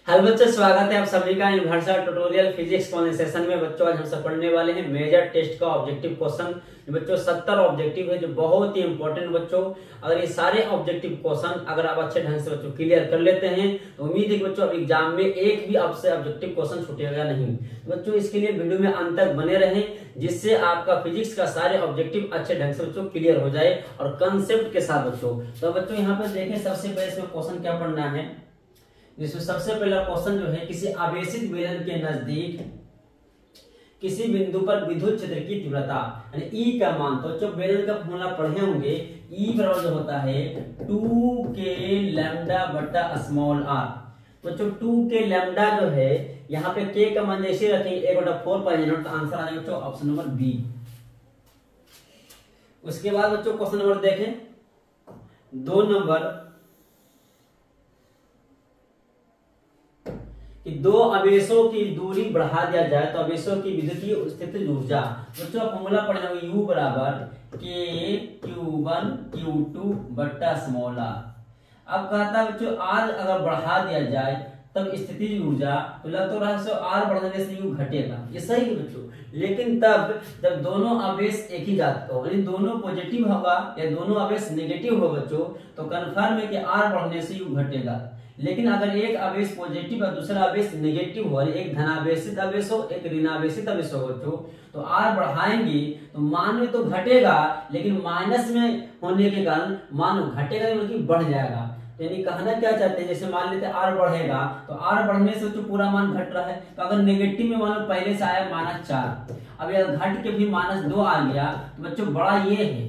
Hello बच्चों, स्वागत है आप सभी का यूनिवर्सल ट्यूटोरियल फिजिक्स सेशन में। बच्चों आज हम सब पढ़ने वाले हैं मेजर टेस्ट का ऑब्जेक्टिव क्वेश्चन। बच्चों 70 ऑब्जेक्टिव है जो बहुत ही इंपॉर्टेंट बच्चों। अगर ये सारे ऑब्जेक्टिव क्वेश्चन अगर आप अच्छे ढंग से बच्चों क्लियर कर लेते हैं तो उम्मीद है कि बच्चों अब एग्जाम में एक भी आपसे ऑब्जेक्टिव क्वेश्चन छूटेगा नहीं। तो बच्चों इसके लिए वीडियो में अंत तक बने रहें, जिससे आपका फिजिक्स का सारे ऑब्जेक्टिव अच्छे ढंग से बच्चों क्लियर हो जाए और कंसेप्ट के साथ बच्चों। तो बच्चों यहाँ पे देखें, सबसे पहले इसमें क्वेश्चन क्या पढ़ना है। जिसमें सबसे पहला क्वेश्चन जो है, किसी आवेशित बेलन के नजदीक किसी बिंदु पर विद्युत क्षेत्र की तीव्रता यानी ई का मान। तो जो बेलन का फॉर्मूला पढ़े होंगे, ई बराबर जो होता है 2k लैम्डा बटा स्मॉल आर। तो जो 2k लैम्डा जो है, यहाँ पे k का मान जैसे रखेंगे 1/4 पाई नॉट, तो आंसर आ जाएगा बच्चों ऑप्शन नंबर बी। उसके बाद बच्चों क्वेश्चन नंबर देखें 2 नंबर कि दो आवेशों की दूरी बढ़ा दिया जाए तो आवेशों की विद्युतीय स्थितिज ऊर्जा। बच्चों फॉर्मूला पढ़ना U बराबर k Q1 Q2 बट्टा स्मॉल आर। अब कहता है बच्चों R अगर बढ़ा दिया जाए तब स्थितिज ऊर्जा, तो लग तो रहा है R बढ़ने से U घटेगा, ये सही है बच्चों। लेकिन तब जब दोनों आवेश एक ही जात का हो, यानी दोनों पॉजिटिव होगा या दोनों आवेश नेगेटिव हो बच्चों, तो कन्फर्म है कि R बढ़ने से U घटेगा। लेकिन अगर एक आवेश पॉजिटिव और दूसरा आवेश नेगेटिव हो, एक धनावेशित आवेश हो एक ऋणावेशित आवेश हो बच्चों, तो R बढ़ाएंगे तो मान में तो घटेगा, लेकिन माइनस में होने के कारण मान घटेगा बल्कि बढ़ जाएगा। यानी कहना क्या चाहते हैं, जैसे मान लेते हैं R बढ़ेगा तो R बढ़ने से तो पूरा मान घट रहा है। तो अगर नेगेटिव में मान लो पहले से आया -4, अब यह घट के भी -2 आ गया, तो बच्चों बड़ा ये है,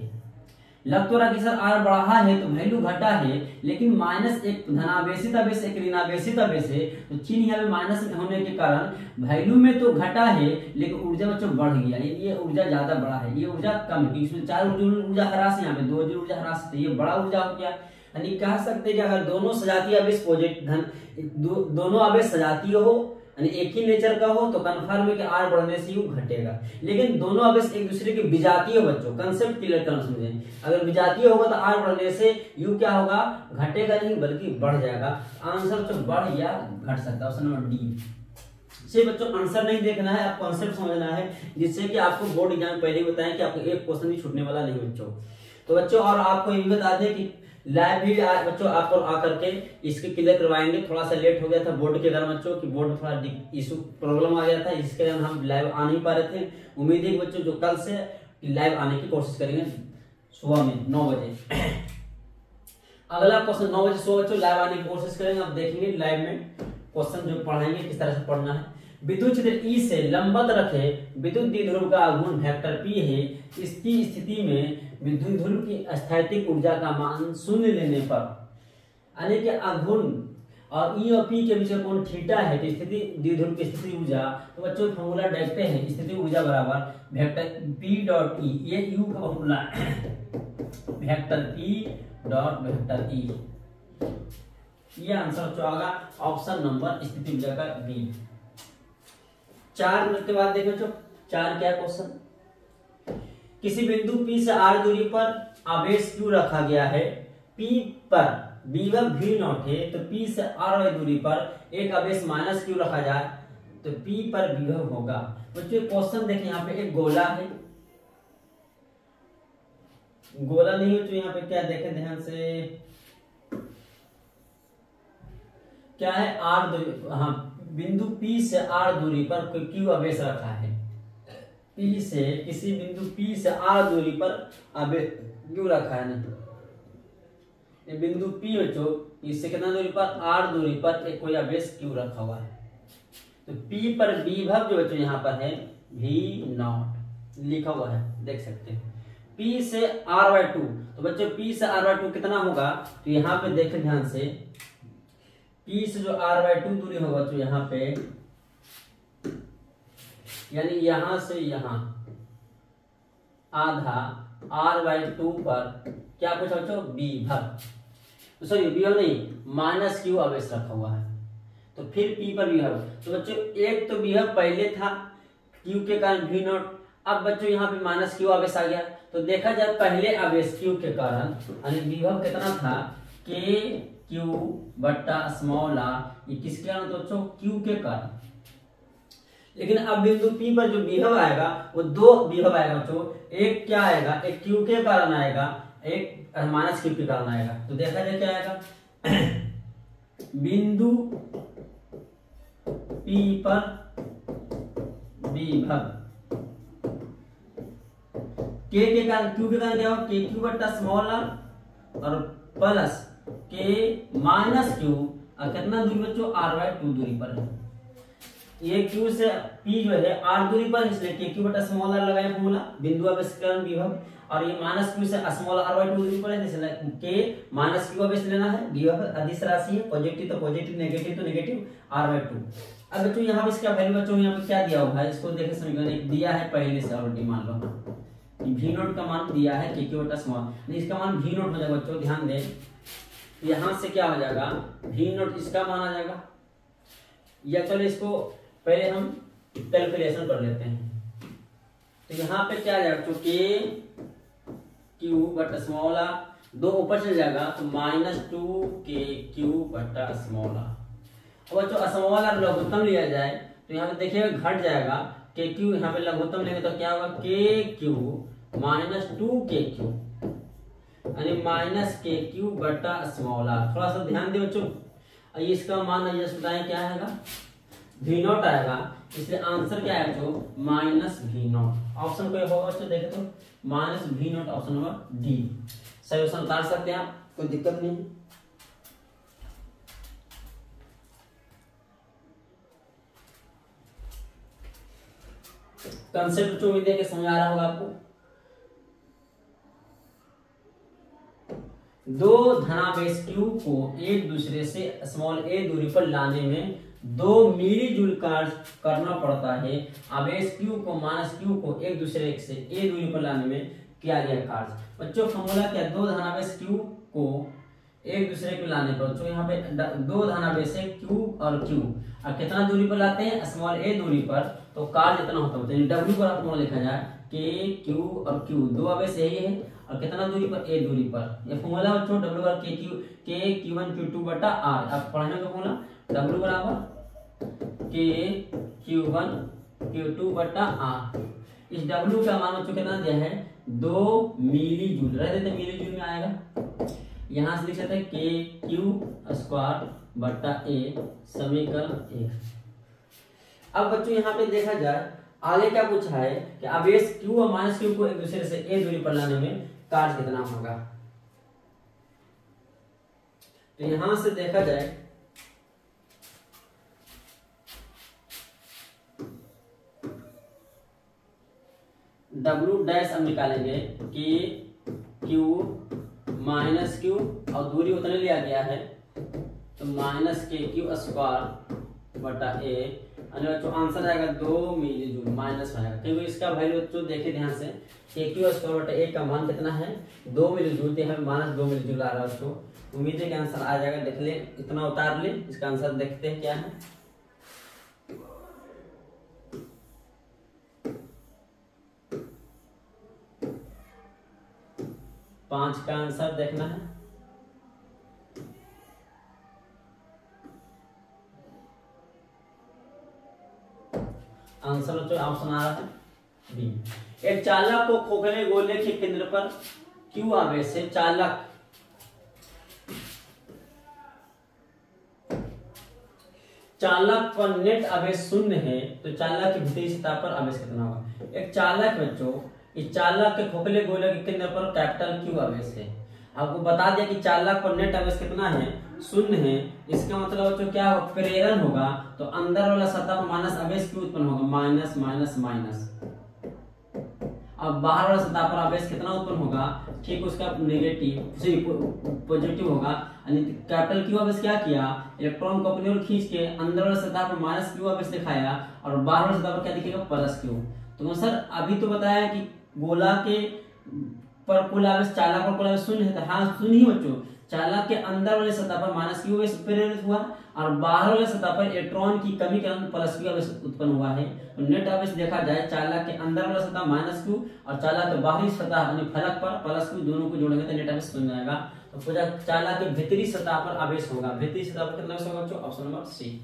लग तो रहा कि सर R बढ़ा है तो वैल्यू घटा है, लेकिन माइनस एक धनावेशित आवेश एक ऋणावेशित आवेश है, तो चिन्ह यहाँ पे माइनस होने के कारण वैल्यू में तो घटा है लेकिन ऊर्जा बच्चों बढ़ गया। ये ऊर्जा ज्यादा बड़ा है, ये ऊर्जा कम है, इसमें 4 ऊर्जा ह्रास, यहाँ पे 2 ऊर्जा ह्रास, ये बड़ा ऊर्जा हो गया। यानी कह सकते हैं कि अगर दोनों सजातीय आवेश दोनों आवेश सजातीय हो यानी एक ही नेचर का हो, तो कन्फर्म है कि R बढ़ने से U घटेगा। लेकिन दोनों आवेश एक दूसरे के विजातीय हो बच्चों, कंसेप्ट क्लियर करना समझें। अगर विजातीय होगा तो R बढ़ने से U क्या होगा, घटेगा नहीं बल्कि बढ़ जाएगा। आंसर तो बढ़ या घट सकता है, ऑप्शन नंबर डी। से बच्चों आंसर नहीं देखना है, आपको कंसेप्ट समझना है, जिससे कि आपको बोर्ड एग्जाम पहले ही बताएं कि आपको एक क्वेश्चन भी छूटने वाला नहीं बच्चों। तो बच्चों और आपको ये भी बता दें कि लाइव भी बच्चों आपको आकर के इसके क्लियर करवाएंगे। थोड़ा सा लेट हो गया था बोर्ड के कारण बच्चों, कि बोर्ड में थोड़ा इशू प्रॉब्लम आ गया था, इसके कारण हम लाइव आ नहीं पा रहे थे। उम्मीद है बच्चों जो कल से लाइव आने की कोशिश करेंगे सुबह में 9 बजे। अगला क्वेश्चन 9 बजे सुबह बच्चों लाइव आने की कोशिश करेंगे। अब देखेंगे लाइव में क्वेश्चन जो पढ़ाएंगे किस तरह से पढ़ना है। विद्युत क्षेत्र E से लंबवत रखे विद्युत द्विध्रुव का आघूर्ण वेक्टर P है। इसकी स्थिति में विद्युत ध्रुव की स्थैतिक ऊर्जा का मान 0 लेने पर, यानी कि आघूर्ण और E और P के बीच में कोण थीटा है, तो स्थिति द्विध्रुव की स्थिति ऊर्जा। तो बच्चों फॉर्मूला देखते हैं, स्थिति ऊर्जा बराबर वेक्टर P डॉट E, ये U का formula vector P dot vector E। ये आंसर जो आएगा ऑप्शन नंबर स्थिति ऊर्जा का बी। 4 मिनट के बाद देखो 4 क्या क्वेश्चन। किसी बिंदु P से R दूरी पर आवेश Q रखा गया है, P पर विभव V0 है, तो P से R दूरी पर एक आवेश -Q रखा जाए तो P पर विभव होगा। बच्चों क्वेश्चन देखें, यहाँ पे एक गोला है, गोला नहीं हो तो यहाँ पे क्या देखें ध्यान से, क्या है R दूरी, हाँ बिंदु P से R दूरी पर Q आवेश रखा है। P से किसी बिंदु P से R दूरी पर आवेश Q रखा है, नहीं ये बिंदु P बच्चों, इससे कितना दूरी पर R दूरी पर एक कोई आवेश Q रखा हुआ है। तो P पर विभव जो बच्चों यहाँ पर है V0 लिखा हुआ है, देख सकते हैं। P से R/2, तो बच्चों P से R/2 कितना होगा, तो यहाँ पे देखें ध्यान से, P से जो R/2 दूरी होगा तो यहाँ पे, यानी यहां से यहां आधा R/2 पर क्या पूछा बच्चों, विभव, सॉरी विभव नहीं -Q आवेश रखा हुआ है, तो फिर P पर विभव। तो बच्चों एक तो विभव पहले था Q के कारण V0, अब बच्चों यहाँ पे -Q आवेश आ गया, तो देखा जाए पहले आवेश Q के कारण यानी विभव कितना था, K क्यू बट्टा स्मॉल आर, ये किसके कारण तो बच्चों क्यू के कारण। लेकिन अब बिंदु पी पर जो विभव आएगा वो दो विभव आएगा बच्चों, एक क्या आएगा, एक क्यू के कारण आएगा, एक माइनस क्यू के कारण आएगा। तो देखा जाए क्या आएगा, बिंदु पी पर विभव के कारण क्यू के कारण क्या हो, के क्यू बट्टा स्मॉल आर और प्लस के माइनस क्यू, और कितना दूरी बच्चों r/2 दूरी पर है। ये क्यू से पी जो है r दूरी पर, इसलिए के क्यू बट्टा स्मॉल आर लगाए फॉर्मूला, बिंदु आवेश के कारण विभव, और ये माइनस क्यू से स्मॉल r/2 दूरी पर है, इसलिए के माइनस क्यू आवेश लेना है। विभव अदिश राशि है, पॉजिटिव तो पॉजिटिव, नेगेटिव तो नेगेटिव, r/2। अब बच्चों यहाँ पे इसका वैल्यू बच्चों यहाँ पे क्या दिया हुआ है, इसको देखे समीकरण दिया है पहले से ऑलरेडी, मान लो v नोट का मान दिया है के क्यू बटा स्मॉल, इसका मान v नोट हो जाएगा बच्चों, ध्यान दें। यहां से क्या हो जाएगा, v नोट इसका मान आ जाएगा, या चलो इसको पहले हम कैलकुलेशन कर लेते हैं। तो यहाँ पे क्या आ जाएगा, तो के क्यू बटा स्मॉल आर, दो ऊपर चल जाएगा तो -2 के क्यू बटा स्मॉल आर। अब बच्चों स्मॉल आर लघुत्तम लिया जाए तो यहाँ पे देखिएगा घट जाएगा, के क्यू यहाँ पे लघुत्तम लेंगे तो क्या होगा, के क्यू -2 के क्यू, यानी माइनस के क्यू बटा स्मॉल आर। थोड़ा सा ध्यान दें बच्चों, इसका मान जैसे बताएं क्या आएगा, v नॉट आएगा, इसलिए आंसर क्या है बच्चों, -v नॉट। ऑप्शन कोई होगा बच्चों, देखे तो -v not, option number D सही ऑप्शन उतार सकते हैं आप, कोई दिक्कत नहीं है। कंसेप्ट उम्मीद है कि समझ आ रहा होगा आपको। दो धनावेश क्यू को एक दूसरे से स्मॉल a दूरी पर लाने में 2 मिली जूल कार्य करना पड़ता है। आवेश क्यू को माइनस क्यू को एक दूसरे से a दूरी पर लाने में किया गया कार्य। बच्चों फॉर्मूला क्या, दो धनावेश क्यू को एक दूसरे को लाने पर, बच्चों यहाँ पे दो धनावेश है क्यू और क्यू, और कितना दूरी पर लाते हैं, स्मॉल a दूरी पर, तो कार्य जितना होता है W पर आप लिखा जाए, के क्यू और क्यू दो आवेश यही है, और कितना दूरी पर, a दूरी पर। ये फॉर्मूला बच्चों W बराबर के Q1 Q2 बटा R, आप पढ़ने का फॉर्मूला W बराबर के Q1 Q2 बटा R। इस W का मान बच्चों कितना दिया है, 2 मिली जूल, रह देते मिली जूल में आएगा, यहां से लिख सकते हैं के क्यू स्क्वायर बटा ए, समीकरण 1। अब बच्चों यहाँ पे देखा जाए आगे क्या पूछा है कि आवेश क्यू और माइनस क्यू को एक दूसरे से ए दूरी पर लाने में कार्य कितना होगा। तो यहां से देखा जाए W डैश हम निकालेंगे कि क्यू माइनस क्यू, और दूरी उतने लिया गया है तो माइनस के क्यू स्क्वायर बटा ए, बच्चों आंसर आएगा 2 मिली जूल, माइनस आएगा क्योंकि इसका वैल्यू बच्चों देखे ध्यान से, के क्यू स्क्वायर बटा ए का मान कितना है, 2 मिली जूल, तो यहाँ पे -2 मिली जूल आ रहा है बच्चों। उम्मीद है कि आंसर आ जाएगा, देख ले, इतना उतार ले, इसका आंसर देखते हैं क्या है। 5 का आंसर देखना है। आंसर बच्चों ऑप्शन आ रहा है बी। एक चालक को खोखले गोले के केंद्र पर क्यू आवेश है, चालक पर नेट आवेश 0 है, तो चालक की भीतरी सतह पर आवेश कितना होगा। एक चालक बच्चों, इस चालक के खोखले गोले के केंद्र पर कैपिटल क्यू आवेश है। आपको बता दिया कि चालक पर नेट आवेश कितना है, 0 है। इसका मतलब बच्चों क्या होगा, प्रेरण होगा, तो अंदर वाला सतह पर माइनस आवेश क्यू उत्पन्न होगा, माइनस माइनस माइनस। अब बाहर वाला सतह पर आवेश कितना उत्पन्न होगा, ठीक उसका नेगेटिव पॉजिटिव होगा। कैपिटल क्यू आवेश क्या किया, इलेक्ट्रॉन को अपनी ओर खींच के अंदर वाले सतह पर माइनस क्यू आवेश दिखाया, और बाहर वाले सतह पर क्या दिखेगा, प्लस क्यू। तो सर अभी तो बताया कि गोला के पर कुल आवेश, चालक पर कुल आवेश 0 है, तो हाँ 0 ही बच्चों, चालक के अंदर वाले सतह पर माइनस क्यू आवेश प्रेरित हुआ, और बाहर वाले सतह पर इलेक्ट्रॉन की कमी के कारण प्लस क्यू आवेश उत्पन्न हुआ है। तो नेट आवेश देखा जाए, चालक के अंदर वाला सतह माइनस क्यू और चालक के बाहरी सतह यानी फलक पर प्लस क्यू, दोनों को जोड़ेंगे तो नेट आवेश 0 आएगा। तो पूजा चालक के भीतरी सतह पर आवेश होगा। भीतरी सतह पर कितना आवेश होगा बच्चों? ऑप्शन नंबर सी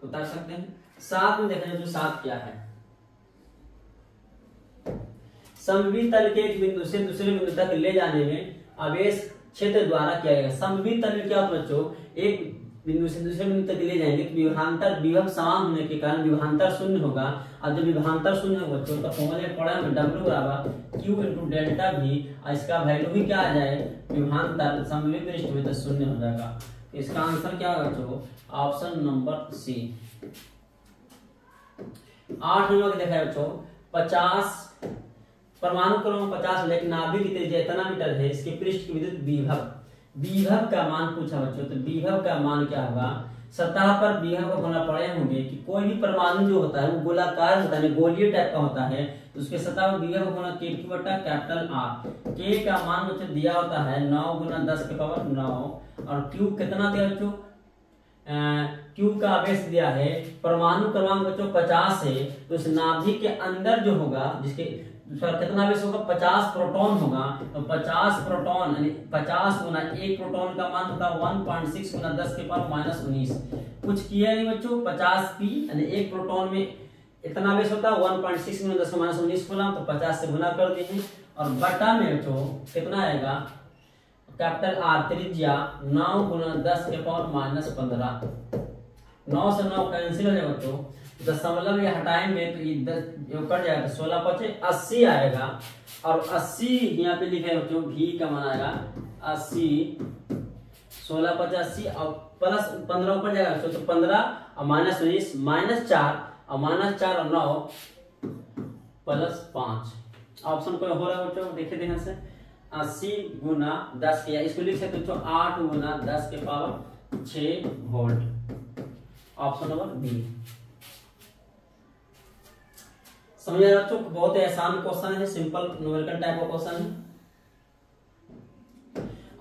उतार सकते हैं। सात में देखा जो सात क्या है, समवित तल के एक बिंदु से दूसरे बिंदु तक ले जाने में आवेश क्षेत्र द्वारा किया जाएगा। समवित तल में क्या होता है बच्चों? एक बिंदु से दूसरे बिंदु तक ले जाएंगे तो विभवांतर विभव समान होने के कारण विभवांतर शून्य होगा। और जब विभवांतर शून्य होगा बच्चों तो फॉर्मूले में पढ़ा है W बराबर Q इंटू डेल्टा V, और इसका वैल्यू भी क्या आ जाए? विभवांतर समवित पृष्ठ में तो शून्य हो जाएगा। इसका आंसर क्या होगा बच्चों? ऑप्शन नंबर सी। 8 नंबर देखा है बच्चों, 50 परमाणु क्रमांक 50 लेकिन नाभिक की त्रिज्या इतना मीटर है, इसके पृष्ठ की विद्युत विभव विभव का मान पूछा बच्चों। तो विभव का मान क्या होगा? सतह पर विभव को होना पड़े होंगे कि कोई भी परमाणु जो होता है वो गोलाकार होता है, गोलीय टाइप का होता है, तो उसके सतह पर विभव होना Q बटा कैपिटल R। K का मान बच्चों दिया होता है 9 गुना 10 के पावर 9, और Q कितना दिया बच्चों? Q का आवेश दिया है, परमाणु क्रमांक बच्चों 50 है, तो उस नाभिक के अंदर जो होगा जिसके कितना आवेश होगा? 50 प्रोटॉन होगा। तो 50 प्रोटॉन यानी 50 गुना एक प्रोटॉन का मान होता है 1.6 गुना 10 के पावर माइनस 19। कुछ किया नहीं बच्चों, 50 पी यानी एक प्रोटॉन में इतना आवेश होता है 1.6 गुना 10 माइनस 19 खोला तो 50 से गुना कर दिए, और बटा में बच्चों कितना आएगा? कैपिटल R त्रिज्या 9 गुना 10 के पावर माइनस 15। 9 से 9 कैंसिल हो जाएगा बच्चों, दशमलव ये हटाएंगे तो ये 10 कट जाएगा, 16 पचे 80 आएगा। और 80 यहाँ पे लिखे बच्चों V का मान आएगा 80, 16 पचे 80 और प्लस 15 ऊपर जाएगा तो 15 और माइनस 19 -4 और -4 और 9 +5। ऑप्शन कोई हो रहा है बच्चों? देखिए ध्यान से, 80 गुना 10 के, इसको लिख सकते बच्चों 8 गुना 10 के power 6 volt. Option number B. समझ आया बच्चों? बहुत ही आसान क्वेश्चन है, सिंपल न्यूमेरिकल टाइप का क्वेश्चन है।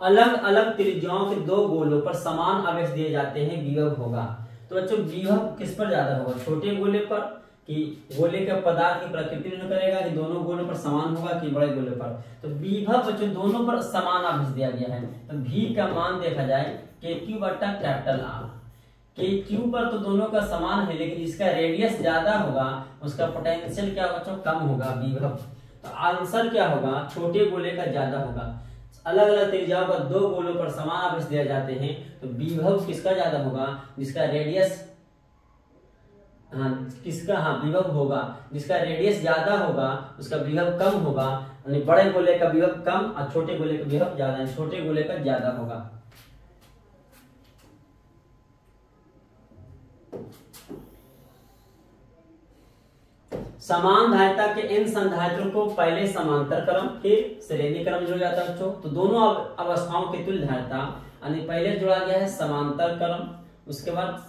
अलग अलग त्रिज्याओं के दो गोलों पर समान आवेश दिए जाते हैं, विभव होगा। तो बच्चों विभव किस पर ज्यादा होगा? छोटे गोले पर कि गोले के पदार्थ की प्रकृति निर्भर करेगा कि दोनों गोलों पर समान होगा कि बड़े गोले पर? तो विभव बच्चों दोनों पर समान आवेश दिया गया है, तो V का मान देखा जाए KQ बटा कैपिटल R। KQ पर तो दोनों का समान है, लेकिन जिसका रेडियस ज्यादा होगा उसका पोटेंशियल क्या होगा बच्चों? कम होगा विभव। तो आंसर क्या होगा? छोटे गोले का ज्यादा होगा। अलग अलग त्रिज्याओं का दो गोलों पर समान आवेश दिए जाते हैं, तो विभव किसका ज्यादा होगा? जिसका रेडियस विभव होगा जिसका रेडियस ज्यादा होगा उसका विभव कम होगा। यानी बड़े गोले का विभव कम और छोटे गोले का विभव ज्यादा, छोटे गोले का ज्यादा होगा। समान धारिता के n संधारित्रों को पहले समांतर क्रम फिर श्रेणी क्रम जोड़ा जाता है बच्चों। तो दोनों अवस्थाओं की तुल्य धारिता यानी पहले जोड़ा गया है समांतर क्रम, उसके बाद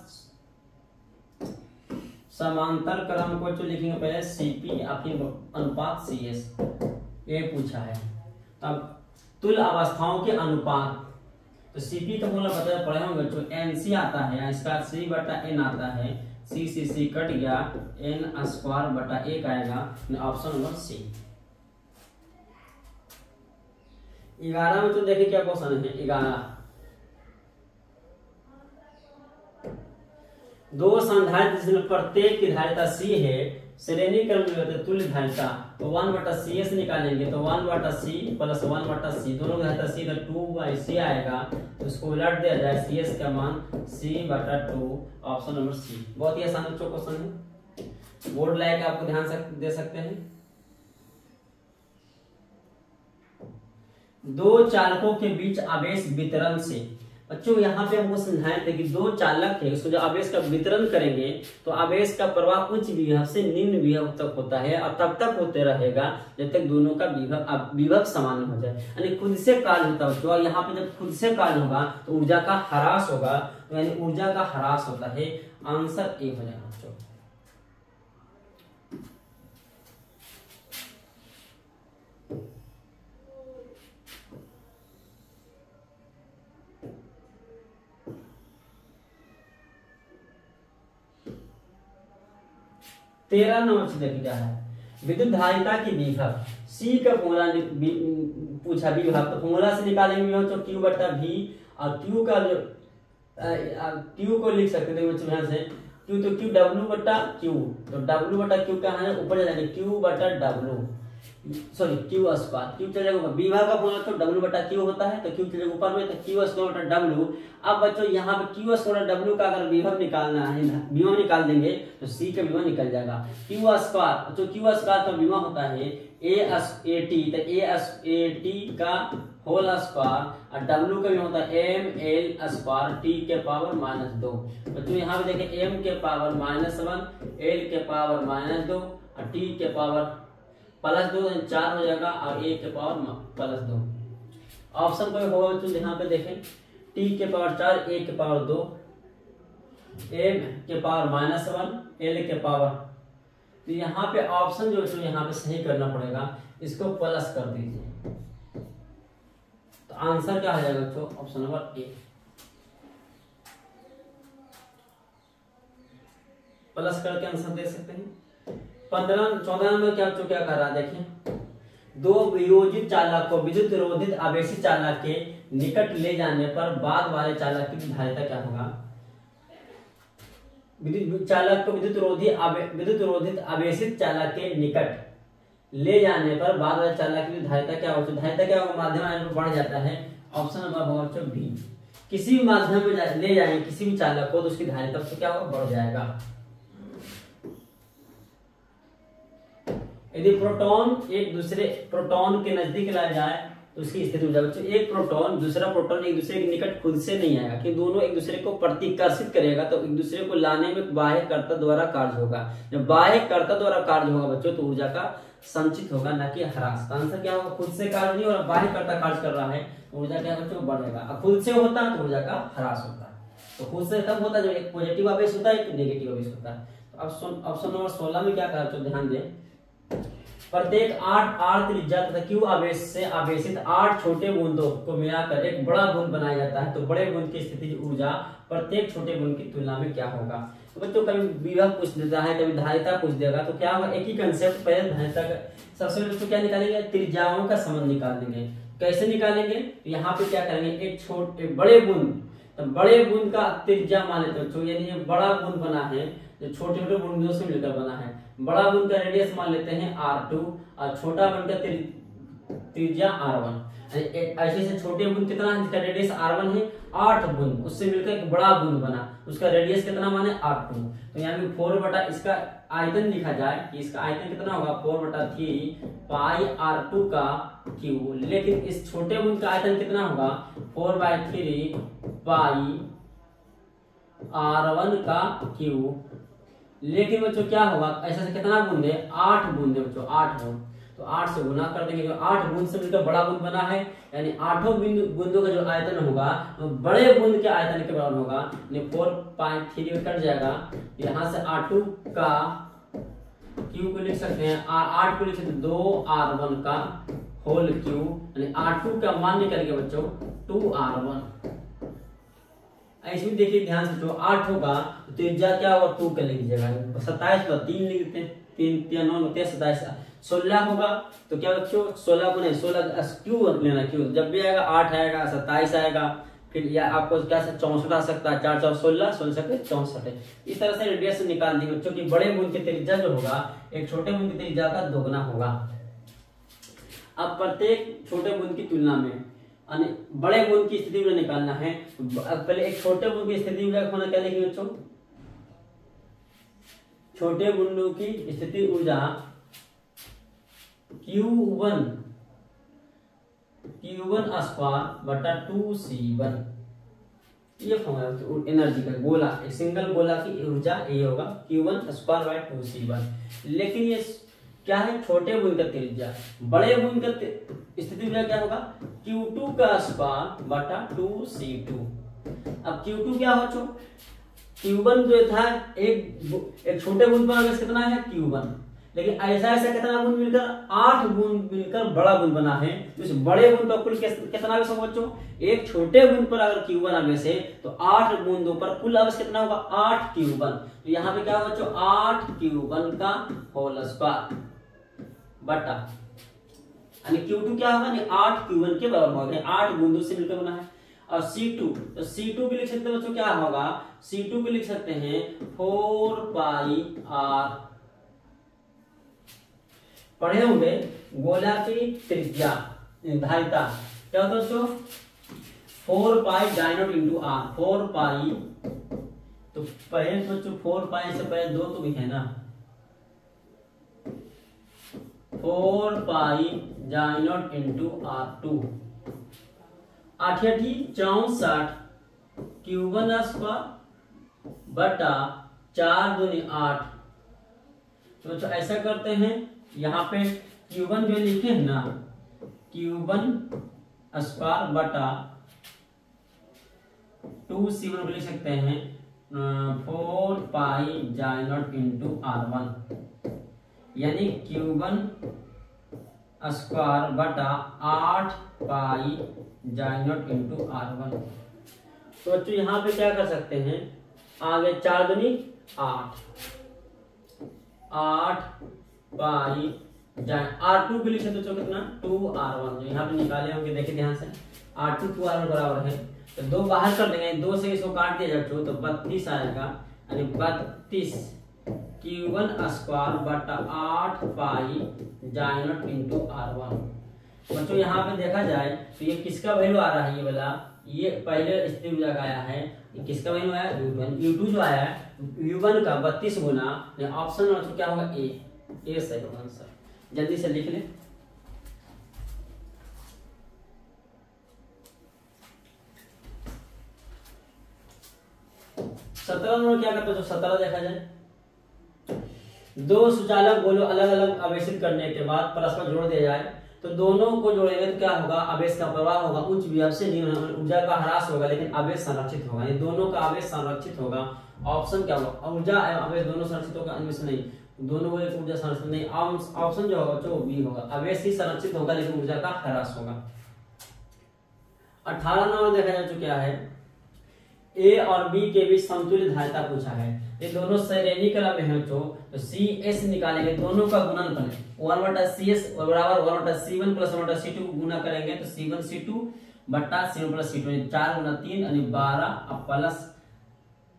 समांतर क्रम को जो लिखेंगे पहले Cp या फिर अनुपात Cs, ये पूछा है। अब तुल्य अवस्थाओं के अनुपात, तो Cp का मूल्य पता पड़े होंगे बच्चों, Nc आता है, इसका C बटा N आता है, C कट गया, N स्क्वायर बटा 1 आएगा। ऑप्शन नंबर सी। 11 में तो देखिए क्या क्वेश्चन है। 11 दो संधारित्र जिसमें प्रत्येक की धारिता C है, श्रेणी क्रम में होते तुल्य धारिता, तो 1 बटा CS निकालेंगे तो 1 बटा C प्लस 1 बटा C, दोनों की धारिता C तो 2/C आएगा। तो इसको उलट दिया जाए, CS का मान C बटा 2। Option number C. बहुत ही आसान बच्चों क्वेश्चन है, बोर्ड लाइक आपको ध्यान से दे सकते हैं। दो चालकों के बीच आवेश वितरण से, बच्चों यहाँ पे हमको समझाए थे कि दो चालक है, उसको जब आवेश का वितरण करेंगे तो आवेश का प्रवाह उच्च विभव से निम्न विभव तक होता है, और तब तक होते रहेगा जब तक दोनों का विभव समान हो जाए। यानी खुद से कार्य होता है, तो यहाँ पे जब खुद से कार्य होगा तो ऊर्जा का ह्रास होगा, यानी ऊर्जा का ह्रास होता है। आंसर ए हो जाएगा बच्चों। तेरह नंबर से देखिए क्या है, विद्युत धारिता की विभव, सी का फॉर्मूला पूछा विभव, तो फॉर्मूला से निकालेंगे बच्चों क्यू बटा वी, और क्यू का जो क्यू को लिख सकते थे बच्चों यहाँ से क्यू, तो क्यू डब्ल्यू बटा क्यू, तो डब्ल्यू बटा क्यू कहाँ है ऊपर जाएंगे, क्यू बटा W, sorry Q square, Q चलेगा विभव का फॉर्मूला तो डब्ल्यू बटा क्यू होता है, तो क्यू चलेगा ऊपर में, तो क्यू स्क्वायर बटा डब्ल्यू। अब बच्चों यहाँ पे क्यू स्क्वायर डब्ल्यू का अगर विभव निकालना है, विभव निकाल देंगे तो सी का विभव निकल जाएगा। क्यू स्क्वायर, तो क्यू स्क्वायर का विभव होता है ए टी, तो ए टी का होल स्क्वायर, और डब्ल्यू का भी होता है एम एल स्क्वायर टी के पावर -2। तो यहाँ पे देखें एम के पावर -1, एल के पावर -2 और टी के पावर +2, 4 हो जाएगा, और ए के पावर +2। ऑप्शन कोई होगा तो यहाँ पे देखें टी के पावर 4, ए के पावर 2, एम के पावर -1, एल के पावर, तो यहाँ पे ऑप्शन जो है यहाँ पे सही करना पड़ेगा, इसको प्लस कर दीजिए, तो आंसर क्या हो जाएगा बच्चों, ऑप्शन नंबर ए। प्लस करके आंसर दे सकते हैं। 14 नंबर क्या बच्चों क्या कर रहा है देखिए, दो वियोजित चालक को विद्युत रोधित आवेशित चालक के निकट ले जाने पर बाद वाले चालक की धारिता क्या होगा। विद्युत चालक को विद्युत रोधित आवेशित चालक के निकट ले जाने पर बाद वाले चालक की धारिता क्या होगी, धारिता क्या होगा, माध्यम आयन पर बढ़ जाता है। ऑप्शन नंबर होगा बी, किसी भी माध्यम में ले जाएंगे किसी भी चालक को तो उसकी धारिता तो क्या होगा, बढ़ जाएगा। यदि प्रोटॉन एक दूसरे प्रोटॉन के नजदीक लाया जाए तो उसकी स्थिति हो जाएगी। एक प्रोटॉन दूसरा प्रोटॉन एक दूसरे के निकट खुद से नहीं आएगा, कि दोनों एक दूसरे को प्रतिकर्षित करेगा, तो एक दूसरे को लाने में बाह्यकर्ता द्वारा कार्य होगा। जब बाह्यकर्ता द्वारा कार्य होगा बच्चों तो ऊर्जा का संचित होगा, ना कि ह्रास। आंसर क्या होगा, खुद से कार्य नहीं हो रहा, बाह्यकर्ता कार्य कर रहा है, ऊर्जा क्या बच्चों बढ़ेगा, और खुद से होता है तो ऊर्जा का ह्रास होता है। तो खुद से तब होता है जब एक पॉजिटिव आवेश होता है, एक नेगेटिव आवेश होता है। तो ऑप्शन नंबर 16 में क्या कहा तो ध्यान दें, प्रत्येक 8 आर त्रिज्या तथा क्यू आवेश से आवेशित 8 छोटे बूंदों को मिलाकर एक बड़ा बूंद बनाया जाता है, तो बड़े बूंद की स्थितिज ऊर्जा प्रत्येक छोटे बूंद की तुलना में क्या होगा। तो बच्चों कभी विभव पूछ देता है, कभी धारिता पूछ देगा, तो क्या होगा, एक ही कंसेप्ट, पहले धारिता का सबसे पहले क्या निकालेंगे, त्रिज्याओं का संबंध निकाल देंगे। कैसे निकालेंगे, तो यहाँ पे क्या करेंगे, एक बड़े बूंद, तो बड़े बूंद का त्रिज्या मान लेते हैं, यानी बड़ा बूंद बना है जो छोटे छोटे बूंदों से मिलकर बना है, बड़ा बूंद का रेडियस मान लेते हैं r2 और छोटा बूंद का त्रिज्या r1। ऐसे से छोटे बूंद कितना है, जिसका रेडियस r1 है, 8 बूंद, उससे मिलकर एक बड़ा बूंद बना, उसका रेडियस कितना माने r2। तो यहाँ पे 4 बटा इसका आयतन लिखा जाए कि इसका आयतन कितना होगा, 4/3 पाई r2 का क्यू, लेकिन इस छोटे बूंद का आयतन कितना होगा, 4/3 पाई r1 का क्यू। लेकिन बच्चों क्या होगा, ऐसा से कितना बूंद है, 8 बूंद है बच्चों, 8 बूंद, तो 8 से गुना कर देंगे, तो 8 बूंद से मिलकर बड़ा बूंद बना है, यानी 8 बूंदों का जो आयतन होगा तो बड़े बूंद के आयतन के बराबर होगा, यानी 4/3 में कट जाएगा। यहाँ से r2 का क्यू को लिख सकते हैं, 8 को लिख सकते हैं 2r1 का होल क्यू, यानी r2 का मान निकल गया बच्चों 2r1। इसमें देखिए ध्यान से, जो 8 होगा तो त्रिज्या क्या होगा, 2 का लिख लीजिएगा, 27 का 3 लिखते हैं, 3 9 27, 16 होगा तो क्या बच्चों 16 को नहीं 16 क्यू लेना, क्यू जब भी आएगा 8 आएगा 27 आएगा, फिर या आपको क्या 64 आ सकता है, 4 4 16 16 64 है। इस तरह से रेडियस निकाल दी बच्चों की बड़े बूंद की त्रिज्या जो होगा एक छोटे बूंद की त्रिज्या का दोगुना होगा। अब प्रत्येक छोटे बूंद की तुलना में बड़े बूंद की स्थिति में निकालना है, पहले एक छोटे बूंद की स्थिति ऊर्जा होना क्या लिखेंगे बच्चों, छोटे बूंदों की स्थिति ऊर्जा Q1 स्क्वायर बटा 2C1, ये फॉर्मूला एनर्जी का गोला, एक सिंगल गोला की ऊर्जा ये होगा Q1 स्क्वायर बाय 2C1। लेकिन ये क्या है, छोटे बूंद का त्रिज्या, बड़े बूंद का स्थिति ऊर्जा क्या होगा, Q2 का स्क्वायर बटा 2C2। अब Q2 क्या हो चुका, Q1 जो था एक छोटे बूंद पर आवेश कितना है Q1, लेकिन ऐसा कितना बूंद मिलकर 8 बूंद मिलकर बड़ा बूंद बना है, तो इस बड़े बूंद का कुल कितना आवेश होगा बच्चों, एक छोटे बूंद पर अगर Q1 आवेश है तो 8 बूंदों पर कुल आवेश कितना होगा 8 Q1। तो यहाँ पे क्या होगा बच्चों 8 Q1 का होल स्क्वायर, बटा, यानी Q2 क्या होगा, 8 Q1 के बराबर होगा, 8 बूंदों से मिलकर बना है। और C2, तो C2 भी लिख सकते हैं बच्चों, क्या होगा, C2 भी लिख सकते हैं 4 पाई R, पढ़े होंगे गोला की त्रिज्या निर्धारिता क्या होता है बच्चों, 4 पाई डायनोट इंटू R, 4 पाई, तो पहले बच्चों 4 पाई से पहले 2 तो भी है ना, 4 पाई डायनोट इंटू R2, 8 64 Q1 स्क्वायर बटा 4 दूनी 8। तो ऐसा करते हैं, यहाँ पे Q1 जो लिखे हैं ना, Q1 स्क्वायर बटा 2C1 को लिख सकते हैं 4 पाई डायनोट इंटू R1, यानी Q1 स्क्वायर बटा 8 पाई डायनोट इंटू R1। तो बच्चों यहाँ पे क्या कर सकते हैं, आगे 4 दूनी 8, 8 पाई R2 के लिख सकते हो कितना, 2R1, जो यहाँ पे निकाले होंगे देखिए ध्यान से, R2 2R1 बराबर है, तो 2 बाहर कर देंगे, 2 से इसको काट दिया जाए तो 32 आएगा, यानी 32 Q1 स्क्वायर बटा 8 पाई डायनोट इंटू R1। बच्चों यहाँ पे देखा जाए तो ये किसका वैल्यू आ रहा है, ये वाला, ये पहले स्थिर ऊर्जा का आया है, किसका वैल्यू आया, U1, U2 जो आया है U1 का 32 गुना, ऑप्शन तो क्या होगा, ए सही होगा आंसर, जल्दी से लिख लें। सत्रह नंबर क्या करते हो, 17 देखा जाए, दो सुचालक गोलों अलग अलग आवेशित करने के बाद परस्पर जोड़ दिया जाए, तो दोनों को जोड़ेंगे तो क्या होगा, आवेश का प्रवाह होगा, उच्च विभव से निम्न ऊर्जा का ह्रास होगा, लेकिन आवेश संरक्षित होगा, ये दोनों का आवेश संरक्षित होगा। ऑप्शन क्या होगा, ऊर्जा आवेश दोनों संरक्षित होगा, इनमें से नहीं, दोनों को एक ऊर्जा संरक्षित नहीं, ऑप्शन जो होगा जो बी होगा, आवेश ही संरक्षित होगा लेकिन ऊर्जा का ह्रास होगा। 18 नंबर देखा जा चुका है, ए और बी के बीच समतुल्य धारिता पूछा है, ये दोनों श्रेणी क्रम में है, तो CS निकालेंगे, दोनों का गुणन करें, 1/CS बराबर 1/C1 प्लस 1/C2 को गुना करेंगे तो C1 C2 बटा C1 प्लस C2, 4 गुना 3 यानी 12, अब प्लस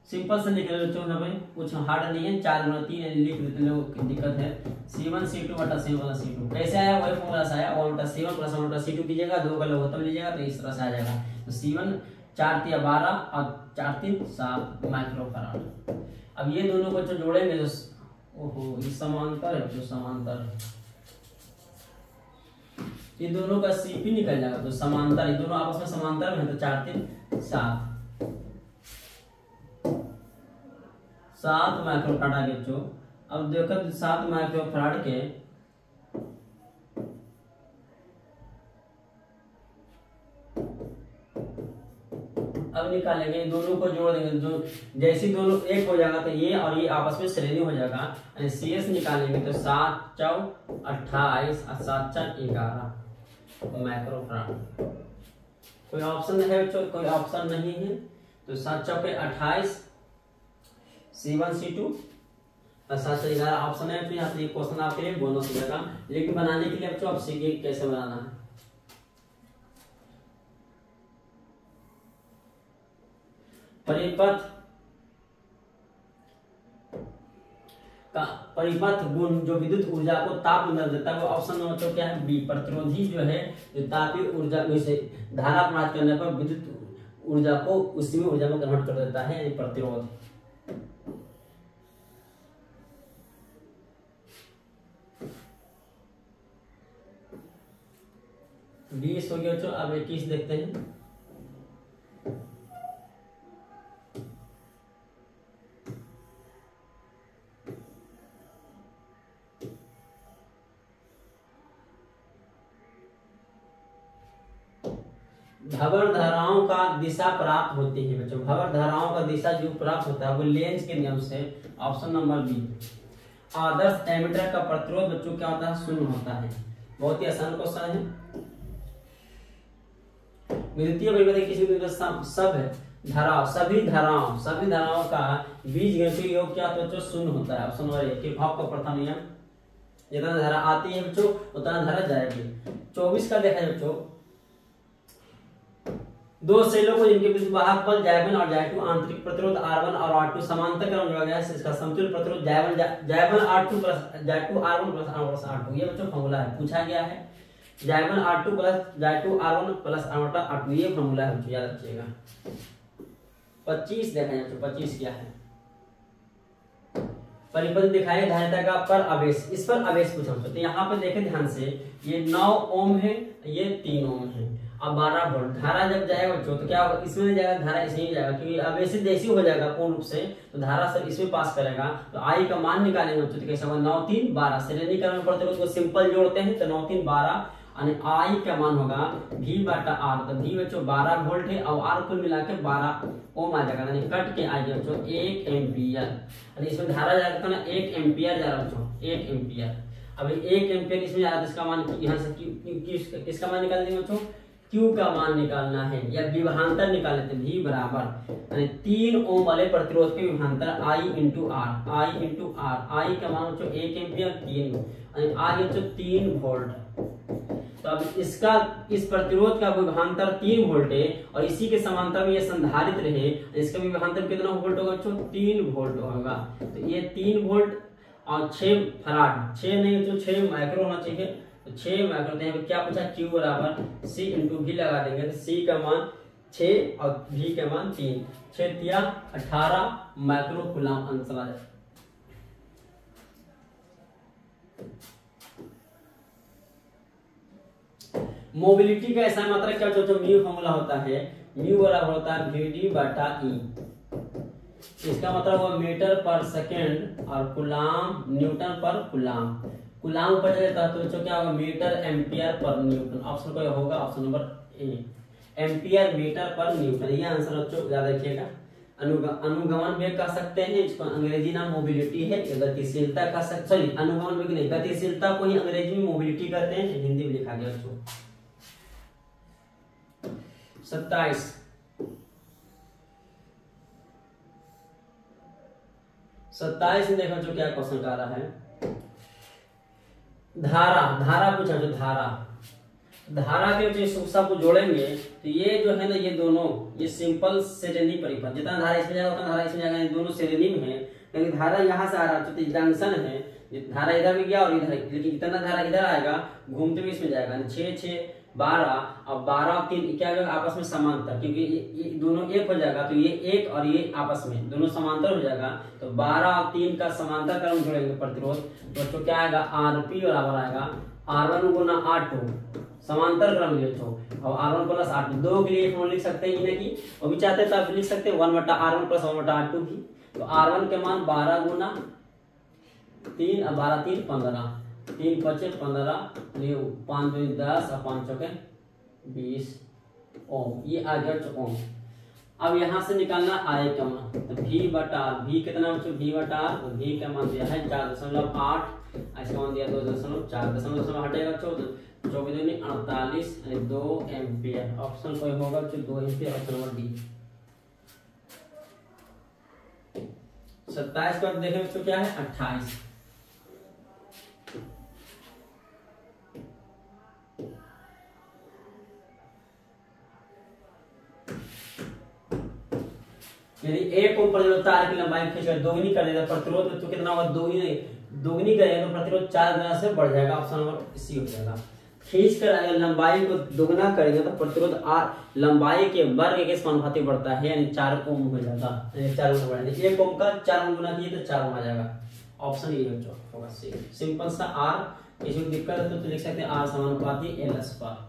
सिंपल से निकले बच्चों, हमें कुछ हार्ड नहीं है, 4 गुना 3 यानी लिख देते लोग, दिक्कत है, C1 C2 बटा C1 प्लस C2 कैसे आया, वही फॉर्मूला से आया, 1/C1 प्लस 1/C2 कीजिएगा, 2 का लघुत्तम लीजिएगा तो इस तरह से आ जाएगा, तो C1 4 3 12 और 4 3 7 माइक्रोफैराड। अब ये दोनों को जो जोड़ेंगे तो ओहो ये समांतर है, जो समांतर ये दोनों का CP निकल जाएगा, तो समांतर, ये दोनों आपस में समांतर में है, तो 4 3 7 माइक्रोफैराड आगे बच्चों। अब देखो 7 माइक्रोफैराड के अब निकालेंगे, दोनों को जोड़ देंगे, जो जैसे दोनों एक हो जाएगा तो ये और ये आपस में श्रेणी हो जाएगा, यानी CS निकालेंगे तो 7 4 28 और 7 4 11 माइक्रोफैराड। कोई ऑप्शन है बच्चों, कोई ऑप्शन नहीं है, तो 7 4 28 C1 C2 और 7 4 11 ऑप्शन है, तो यहाँ पे क्वेश्चन आपके लिए बोनस हो जाएगा, लेकिन बनाने के लिए बच्चों आप सीखिए कैसे बनाना है। परिपथ का परिपथ गुण जो विद्युत ऊर्जा को ताप ऊर्जा देता है, वो ऑप्शन नंबर क्या है, बी। प्रतिरोधी जो है जो तापीय ऊर्जा से धारा प्रवाहित करने पर विद्युत ऊर्जा को उसी ऊर्जा में कन्वर्ट कर देता है, यानी प्रतिरोध। 20 हो गया बच्चों, अब 21 देखते हैं। भंवर धाराओं का दिशा प्राप्त होती है बच्चों, भंवर धाराओं का दिशा जो प्राप्त होता है वो लेंज के नियम से, ऑप्शन नंबर बी। आदर्श एमीटर का प्रतिरोध बच्चों क्या होता है, शून्य होता है, बहुत ही आसान क्वेश्चन है। विद्युतीय परिपथ किसी भी सभी धाराओं का बीजगणितीय योग क्या होता है, शून्य होता है, ऑप्शन नंबर ए। किरचॉफ का प्रथम नियम। जितना धारा आती है बच्चों उतना धारा जाएगी। 24 का देखा है बच्चों, दो सेलों को जिनके बीच वाहक बल J1 और J2 आंतरिक प्रतिरोध R1 और R2 समांतर क्रम जोड़ा गया है, इसका समतुल्य प्रतिरोध J1 R2 plus J2 R1 plus R2। ये बच्चों फॉर्मूला है, पूछा गया है। J1 R2 plus J2 R1 plus R2 ये फॉर्मूला है बच्चों, याद रखिएगा। 25 देखा जाए, 25 क्या है, परिपथ दिखाए धारिता का पर आवेश, इस पर आवेश पूछा। तो यहाँ पे देखें ध्यान से, ये 9 ओम है, ये 3 ओम है। अब 12 वोल्ट धारा जब जाएगा बच्चों तो क्या होगा, इसमें जाएगा धारा इसमें जाएगा, क्योंकि आवेश जैसे हो जाएगा पूर्ण रूप से तो धारा सब इसमें पास करेगा। तो आई का मान निकालेंगे बच्चों तो कैसे होगा, 9 3 12 श्रेणीकरण प्रतिरोध को सिंपल जोड़ते हैं तो 9 3 12 और आई का मान होगा V बटा R। तो V बच्चों 12 वोल्ट है और R कुल मिला के 12 ओम आ जाएगा, यानी कट के आएगा बच्चों 1 एम्पियर। इसमें धारा जाएगा ना 1 एम्पियर जा रहा बच्चों, 1 एम्पियर। अब 1 एम्पियर इसमें जा रहा है, इसका मान यहाँ से किसका मान निकाल देंगे बच्चों, Q का मान निकालना है या विभवांतर निकाल लेते हैं। V बराबर यानी 3 ओम वाले प्रतिरोध के विभवांतर I इंटू R, I का मान बच्चों 1 एम्पियर 3 यानी I बच्चों 3 वोल्ट। तो अब इसका इस प्रतिरोध का विभवांतर 3 वोल्ट है और इसी के समांतर में ये संधारित रहे, इसका विभवांतर कितना वोल्ट होगा बच्चों, 3 वोल्ट होगा। तो ये 3 वोल्ट और 6 फराड, 6 नहीं तो 6 माइक्रो होना चाहिए, तो 6 माइक्रो। तो यहाँ पे क्या पूछा, Q बराबर C इंटू V लगा देंगे तो C का मान 6 और V का मान 3, 6 तिया 18 माइक्रो कूलम आंसर आ जाए। मोबिलिटी का ऐसा मात्रा क्या जो म्यू फॉर्मूला होता है, म्यू बराबर होता है VD बटा E। इसका मतलब हुआ मीटर पर सेकेंड और कुलाम न्यूटन पर कुलाम। कुलाम ऊपर चलेगा तो बच्चों क्या होगा, metre ampere per newton. Option को होगा option number A, ampere metre per newton. ये आंसर बच्चों याद रखिएगा। अनुगमन वेग कह सकते हैं इसको, अंग्रेजी नाम मोबिलिटी है। गतिशीलता कह सकते, सॉरी अनुगमन वेग नहीं, गतिशीलता को ही अंग्रेजी में मोबिलिटी कहते हैं, हिंदी में लिखा गया बच्चों। 27 27 में देखो जो क्या क्वेश्चन आ रहा है, धारा पूछा जो धारा के जो सूक्ष्म को जोड़ेंगे तो ये जो है ना, ये दोनों ये सिंपल श्रेणी परिपथ, जितना धारा इसमें जाएगा उतना धारा इसमें जाएगा, ये दोनों श्रेणी में है। लेकिन धारा यहाँ से आ रहा है तो जंक्शन है, धारा इधर भी गया और इधर, लेकिन जितना धारा इधर आएगा घूमते हुए इसमें जाएगा। 6 6 12 और 12 और 3 क्या होगा आपस में समांतर, क्योंकि ये दोनों एक हो जाएगा तो ये एक और ये आपस में दोनों समांतर हो जाएगा। तो 12 और 3 का समांतर क्रम जोड़ेंगे प्रतिरोध तो क्या आएगा, RP बराबर आएगा R1 गुना R2 समांतर क्रम और R1 प्लस R2। 2 के लिए हम लिख सकते हैं इन्हें की, वो भी चाहते हैं तो आप लिख सकते हैं 1 बटा R1 प्लस 1 बटा R2 भी। तो R1 के मान 12 गुना 3 और 12 3 15, 3 5 15, 5 2 10 और 5 चौके 20 ओम। ये आ गया ओम। अब यहाँ से निकालना I का मान, तो V बटा V कितना बच्चों, V बटा तो V का मान दिया है 4.8, इसका मान दिया 2.4, दशमलव हटेगा 24 48 2 एम्पियर। ऑप्शन कोई होगा जो 2 एम्पियर, ऑप्शन नंबर डी। 27 पर देखें बच्चों क्या है 28। यदि एक ओम प्रतिरोध तार की लंबाई खींचकर दोगुनी कर देगा प्रतिरोध तो कितना होगा, दोगुनी करेंगे तो प्रतिरोध 4 गुना से बढ़ जाएगा। ऑप्शन नंबर सी हो जाएगा। खींचकर अगर लंबाई को दोगुना करेंगे तो प्रतिरोध लंबाई के वर्ग के समानुपाती बढ़ता है, यानी 4 ओम हो जाएगा, यानी 4 गुना बढ़ेगा। 1 ओम का 4 गुना किए तो 4 ओम आ जाएगा। ऑप्शन ये होगा सी। सिंपल सा आर, किसी को दिक्कत है तो लिख सकते हैं आर समानुपाती एलएस पर।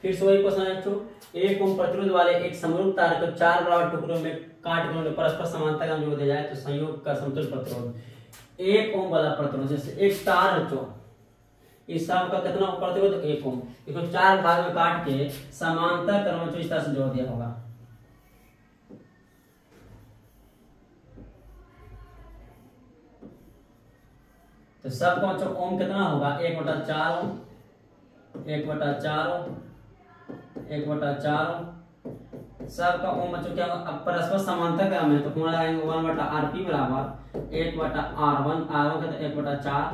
फिर से वही क्वेश्चन है बच्चों, 1 ओम प्रतिरोध वाले एक समरूप तार को 4 बराबर टुकड़ों में काट कर परस्पर समांतर क्रम जोड़ दिया जाए तो संयोग का समतुल्य प्रतिरोध। 1 ओम वाला प्रतिरोध, जैसे एक तार बच्चों इस सब का कितना प्रतिरोध 1 ओम, इसको 4 भाग में काट के समांतर क्रम में इस तरह से जोड़ दिया होगा। तो सबका बच्चों ओम कितना होगा 1/4 ओम, 1/4 ओम, 1/4 ओम, सबका ओम बच्चों क्या होगा, अब परस्पर समांतर क्रम है तो फॉर्मूला लगाएंगे 1/rp बराबर 1/r1, r1 का तो 1/4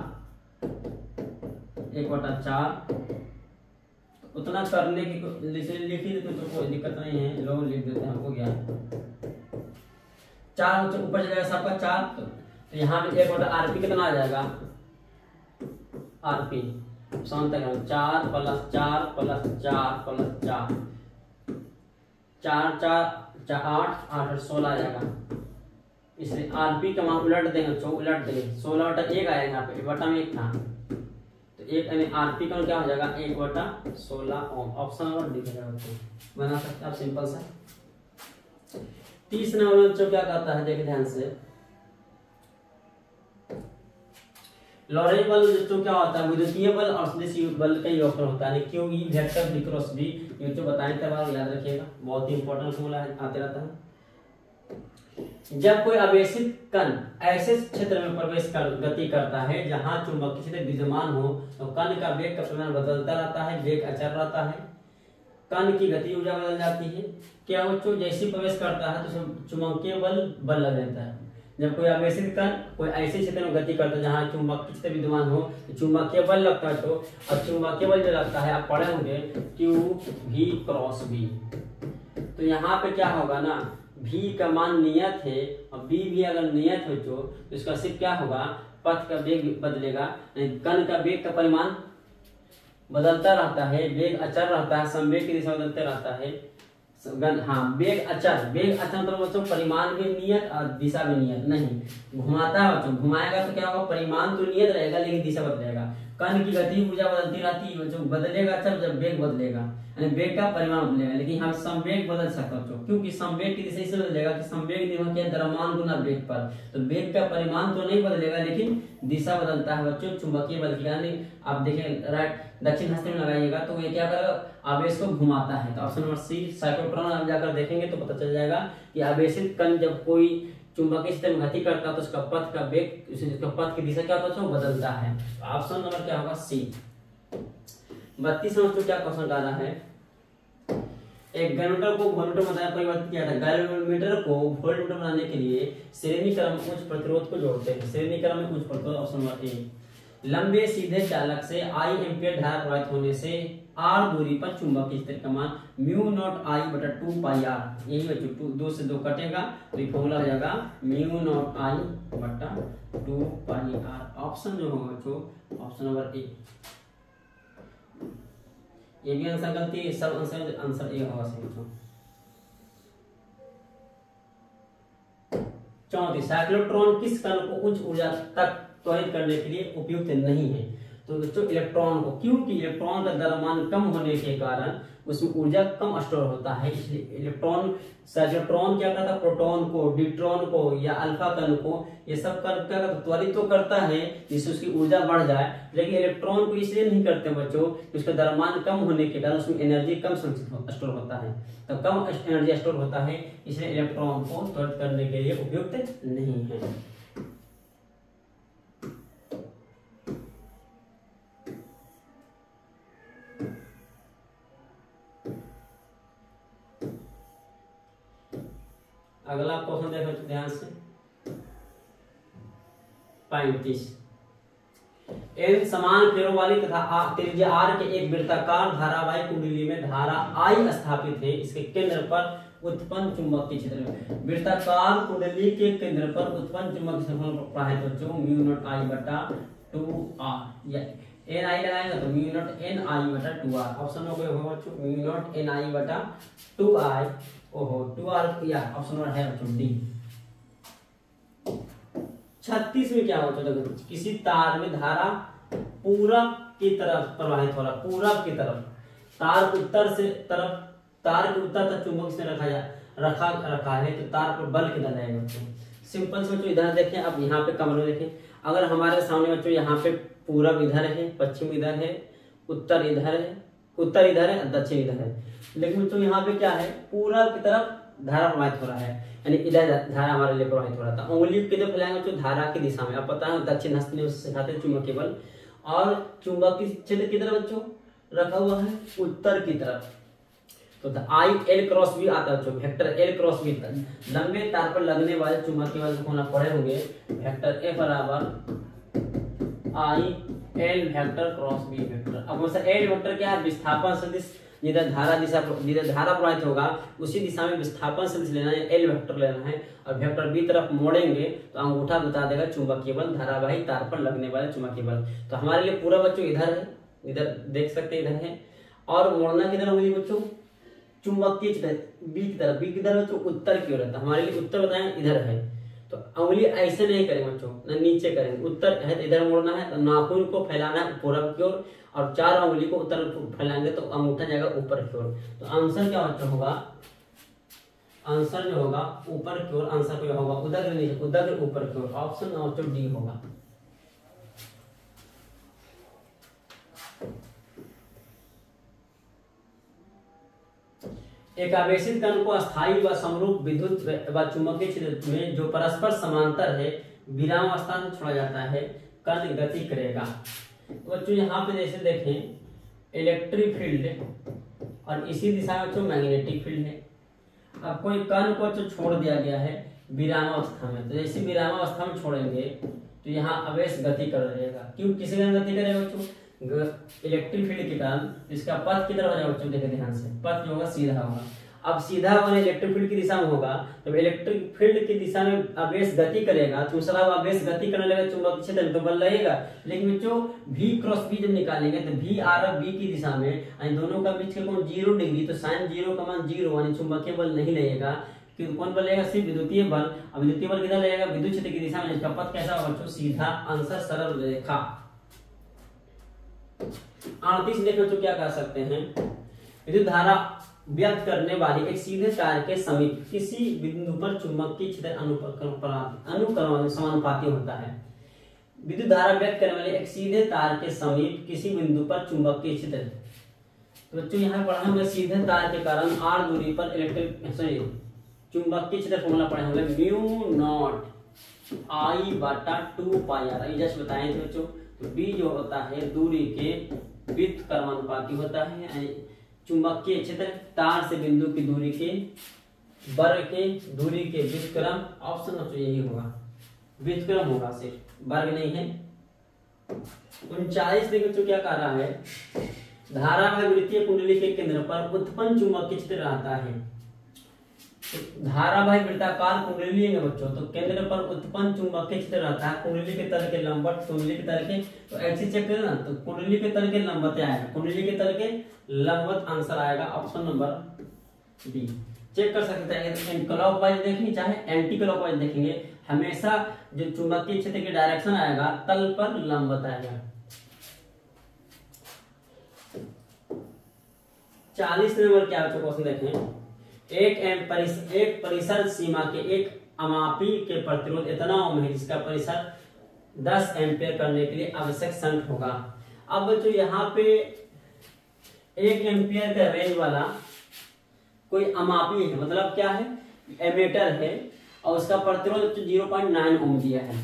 उतना करने की लिख ही देते तो कोई दिक्कत नहीं है, लोग लिख देते हैं, हमको क्या है। 4 ऊपर चलेगा सबका 4, तो यहाँ पे 1/rp कितना आ जाएगा, rp समांतर क्रम 4 + 4 + 4 + 4 4 4 8 8 16 आ जाएगा। इसलिए आरपी का मान उलट देंगे, उलट देंगे 16/1 आएगा, यहाँ पे बटा में 1 था तो 1 यानी आरपी का क्या हो जाएगा 1/16 ओम। ऑप्शन नंबर डी बना सकते हैं आप सिंपल सा। 30 नंबर बच्चों क्या कहता है, देखिए ध्यान से, लॉरेंट बल बच्चों क्या होता है, विद्युतीय बल और सदिश बल का योगफल होता है, q e vector b cross b, ये जो बताएं तब आप याद रखिएगा, बहुत ही इंपॉर्टेंट फॉर्मूला है, आते रहता है। जब कोई आवेशित कण ऐसे क्षेत्र में प्रवेश कर गति करता है जहां चुंबकीय क्षेत्र विद्यमान हो तो कण का वेग का परिमाण बदलता रहता है, वेग अचर रहता है, कण की गति ऊर्जा बदल जाती है। क्या बच्चों, जैसे प्रवेश करता है तो चुंबकीय बल लग जाता है। जब कोई आवेशित कण कोई ऐसे क्षेत्र में गति करता है जहां चुंबकीय क्षेत्र विद्यमान हो तो चुंबकीय बल लगता है, तो और चुंबकीय बल जो लगता है आप पढ़े होंगे क्यू वी क्रॉस बी। तो यहाँ पे क्या होगा ना, v का मान नियत है और b भी अगर नियत हो तो इसका सिर्फ क्या होगा, पथ का वेग बदलेगा, कण का वेग का परिमाण बदलता रहता है, वेग अचर रहता है, संवेग की दिशा बदलते रहता है। हाँ, वेग अचर मतलब बच्चों परिमाण भी नियत और दिशा भी नियत नहीं, घुमाता है बच्चों, घुमाएगा तो क्या होगा, परिमाण तो नियत रहेगा लेकिन दिशा बदलेगा। कण की गति ऊर्जा बदलती रहती है बच्चों, बदलेगा जब वेग बदलेगा, यानी वेग का परिमाण बदलेगा, लेकिन हम संवेग बदल सकते बच्चों, क्योंकि संवेग की दिशा इससे बदलेगा कि संवेग निर्भर किया द्रव्यमान गुना वेग पर, तो वेग का परिमाण तो नहीं बदलेगा लेकिन दिशा बदलता है बच्चों चुंबकीय बल की। यानी आप देखें राइट दक्षिण हस्त में लगाइएगा तो ये क्या करेगा, आवेश को घुमाता है। तो ऑप्शन नंबर सी साइक्लोट्रॉन आप जाकर देखेंगे तो पता चल जाएगा कि आवेशित कण जब कोई चुंबकीय क्षेत्र में गति करता है तो उसका पथ का वेग, उसका पथ की दिशा क्या होता है, बदलता है। ऑप्शन नंबर क्या होगा, सी। 32 नंबर क्या क्वेश्चन आ रहा है, एक गैलोमीटर को वोल्टमीटर में परिवर्तित किया था। गैलोमीटर को वोल्टमीटर बनाने के लिए श्रेणी क्रम में उच्च प्रतिरोध को जोड़ते हैं, श्रेणी क्रम में उच्च प्रतिरोध। ऑप्शन नंबर ए। लंबे सीधे चालक से आई एम्पीयर धारा प्रवाहित होने से r दूरी पर चुंबकीय क्षेत्र का मान μ0I/2πr, यही बच्चों 2 से 2 कटेगा तो ये फॉर्मूला हो जाएगा μ0I/2πr। ऑप्शन जो होगा बच्चों ऑप्शन नंबर ए। ये भी आंसर गलती है, सब आंसर ए होगा सही। 34 साइक्लोट्रॉन किस कण को उच्च ऊर्जा तक त्वरित करने के लिए उपयुक्त नहीं है, तो बच्चों इलेक्ट्रॉन को, क्योंकि इलेक्ट्रॉन का द्रव्यमान कम होने के कारण उसमें ऊर्जा कम स्टोर होता है, इसलिए साइक्लोट्रॉन क्या करता है, प्रोटॉन को, ड्यूट्रॉन को या अल्फा कण को, ये सब क्या करता है, त्वरित तो करता है जिससे उसकी ऊर्जा बढ़ जाए, लेकिन इलेक्ट्रॉन को इसलिए नहीं करते बच्चों कि उसका द्रव्यमान कम होने के कारण उसमें एनर्जी कम संचित स्टोर होता है, तो कम एनर्जी स्टोर होता है, इसलिए इलेक्ट्रॉन को त्वरित करने के लिए उपयुक्त नहीं है। अगला क्वेश्चन देखो ध्यान से, 35। एन समान फेरों वाली तथा त्रिज्या r के एक वृत्ताकार धारावाही कुंडली में धारा I स्थापित है, इसके केंद्र पर उत्पन्न चुंबकीय क्षेत्र में, वृत्ताकार कुंडली के केंद्र पर उत्पन्न चुंबकीय क्षेत्र प्रवाहित बच्चों μ0I/2r, या n I लगाएंगे तो μ0NI/2r। ऑप्शन में कोई होगा बच्चों μ0NI/2r, ओहो 2r या ऑप्शन नंबर है बच्चों डी। 36 में क्या होता है, किसी तार में धारा पूरब की तरफ प्रवाहित हो रहा, पूरब की तरफ, तार के उत्तर तक चुंबक से रखा है, तो तार पर बल कितना लगेगा बच्चों। सिंपल से बच्चों इधर देखें, अब यहाँ पे कमरे में देखें, अगर हमारे सामने बच्चों यहाँ पे पूरब इधर है, पश्चिम इधर है, उत्तर इधर है, दक्षिण इधर है, लेकिन बच्चों यहाँ पे क्या है, पूरब की तरफ धारा प्रवाहित हो रहा है, यानी इधर धारा हमारे लिए प्रवाहित हो रहा था। उंगली किधर फैलाएंगे बच्चों, धारा की दिशा में। अब पता है दक्षिण हस्त में सिखाते हैं चुंबकीय बल, और चुंबकीय क्षेत्र की तरफ बच्चों रखा हुआ है उत्तर की तरफ, तो आई एल क्रॉस बी आता है जो वेक्टर एल क्रॉस बी लंबे तार पर लगने वाले चुंबकीय बल को पढ़े होंगे। वेक्टर ए बराबर i l vector cross b vector. अब वैसे एल वेक्टर क्या है, विस्थापन सदिश जिधर धारा प्रवाहित होगा उसी दिशा में विस्थापन सदिश लेना है, एल वेक्टर लेना है। और वेक्टर बी तरफ मोड़ेंगे तो अंगूठा बता देगा चुंबकीय बल, धारावाही तार पर लगने वाले चुंबकीय बल। तो हमारे लिए पूरा बच्चों इधर है, इधर देख सकते हैं इधर है। और मोड़ना किधर होगी बच्चों, चुंबकीय बी की तरफ, बी की तरफ बच्चों उत्तर की ओर रहता है। हमारे लिए उत्तर बताएं इधर है, तो अंगुली ऐसे नहीं करेंगे बच्चों, ना नीचे करेंगे। उत्तर है तो इधर मोड़ना है, तो नाखून को फैलाना है पूरब की ओर और 4 अंगुली को उत्तर फैलाएंगे तो अंगूठा जाएगा ऊपर की ओर। तो आंसर क्या बच्चों होगा, आंसर जो होगा ऊपर की ओर, आंसर क्या होगा उदग्र नीचे, उदग्र ऊपर की ओर। ऑप्शन ऑप्शन डी होगा। एक आवेशित कण को स्थायी व समरूप विद्युत व चुंबकीय क्षेत्र में जो परस्पर समांतर है विराम अवस्था में छोड़ा जाता है, कण गति करेगा। बच्चों यहाँ पे जैसे देखें इलेक्ट्रिक फील्ड और इसी दिशा में बच्चों मैग्नेटिक फील्ड है। अब कोई कण को जो छोड़ दिया गया है विरामावस्था में, तो जैसे विरामावस्था में छोड़ेंगे तो यहाँ आवेश गति कर रहेगा। क्यों, किसी कारण गति करेगा बच्चों, इलेक्ट्रिक फील्ड के कारण। इसका पथ किधर हो जाएगा बच्चों, देखिए ध्यान से, पथ जो होगा सीधा होगा। अब सीधा होने इलेक्ट्रिक फील्ड की दिशा में होगा, जब इलेक्ट्रिक फील्ड की दिशा में आवेश गति करेगा तो दूसरा आवेश गति करने लगेगा चुंबकीय क्षेत्र में, तो बल लगेगा। लेकिन बच्चों V क्रॉस B जब निकालेंगे तो V आ रहा B की दिशा में, यानी दोनों का बीच का कोण 0 डिग्री, तो sin 0 का मान 0, यानी चुंबकीय बल नहीं लगेगा। कौन बल लगेगा, सिर्फ विद्युतीय बल। अब विद्युतीय बल किधर लगेगा, विद्युत क्षेत्र की दिशा में। इसका पथ कैसा होगा बच्चों, सीधा, आंसर सरल रेखा। 38 देखो तो क्या कर सकते हैं, विद्युत धारा व्यक्त करने वाली एक सीधे तार के समीप किसी बिंदु पर चुंबकीय क्षेत्र अनुकरण समानुपाती होता है। विद्युत धारा व्यक्त करने वाले एक सीधे तार के समीप किसी बिंदु पर चुंबकीय क्षेत्र, तो बच्चों यहाँ पढ़ा हमने सीधे तार के कारण r दूरी पर इलेक्ट्रिक चुंबकीय क्षेत्र फॉर्मूला पढ़े होंगे, म्यू नॉट आई बटा 2 पाई आर, ये जस्ट बताए थे बच्चों। तो B जो होता है दूरी के व्युत्क्रमानुपाती होता है, चुंबकीय क्षेत्र तार से बिंदु की दूरी के वर्ग के दूरी के व्युत्क्रम। ऑप्शन ऑप्शन यही होगा, व्युत्क्रम होगा, सिर्फ वर्ग नहीं है। 39 देखो तो क्या कह रहा है, धारा व वृत्तीय कुंडली के केंद्र पर उत्पन्न चुंबकीय क्षेत्र रहता है। धारावाही वृत्ताकार कुंडली लेंगे बच्चों, तो केंद्र पर उत्पन्न चुंबकीय क्षेत्र रहता है कुंडली के तल के लंबवत, कुंडली के तल के, तो ऐसे चेक करें ना, तो कुंडली के तल के लंबवत आएगा, कुंडली के तल के लंबवत आंसर आएगा ऑप्शन नंबर बी। चेक कर सकते हैं, क्लॉकवाइज देखेंगे चाहे एंटी क्लॉकवाइज देखेंगे, हमेशा जो चुंबकीय क्षेत्र की डायरेक्शन आएगा तल पर लंबवत आएगा। 40 नंबर क्या बच्चों क्वेश्चन देखें, एक परिसर सीमा के एक अमापी के प्रतिरोध इतना ओम है जिसका परिसर 10 एम्पियर करने के लिए आवश्यक शंट होगा। अब बच्चों यहाँ पे 1 एम्पियर का रेंज वाला कोई अमापी है, मतलब क्या है, एमीटर है और उसका प्रतिरोध 0.9 ओम दिया है।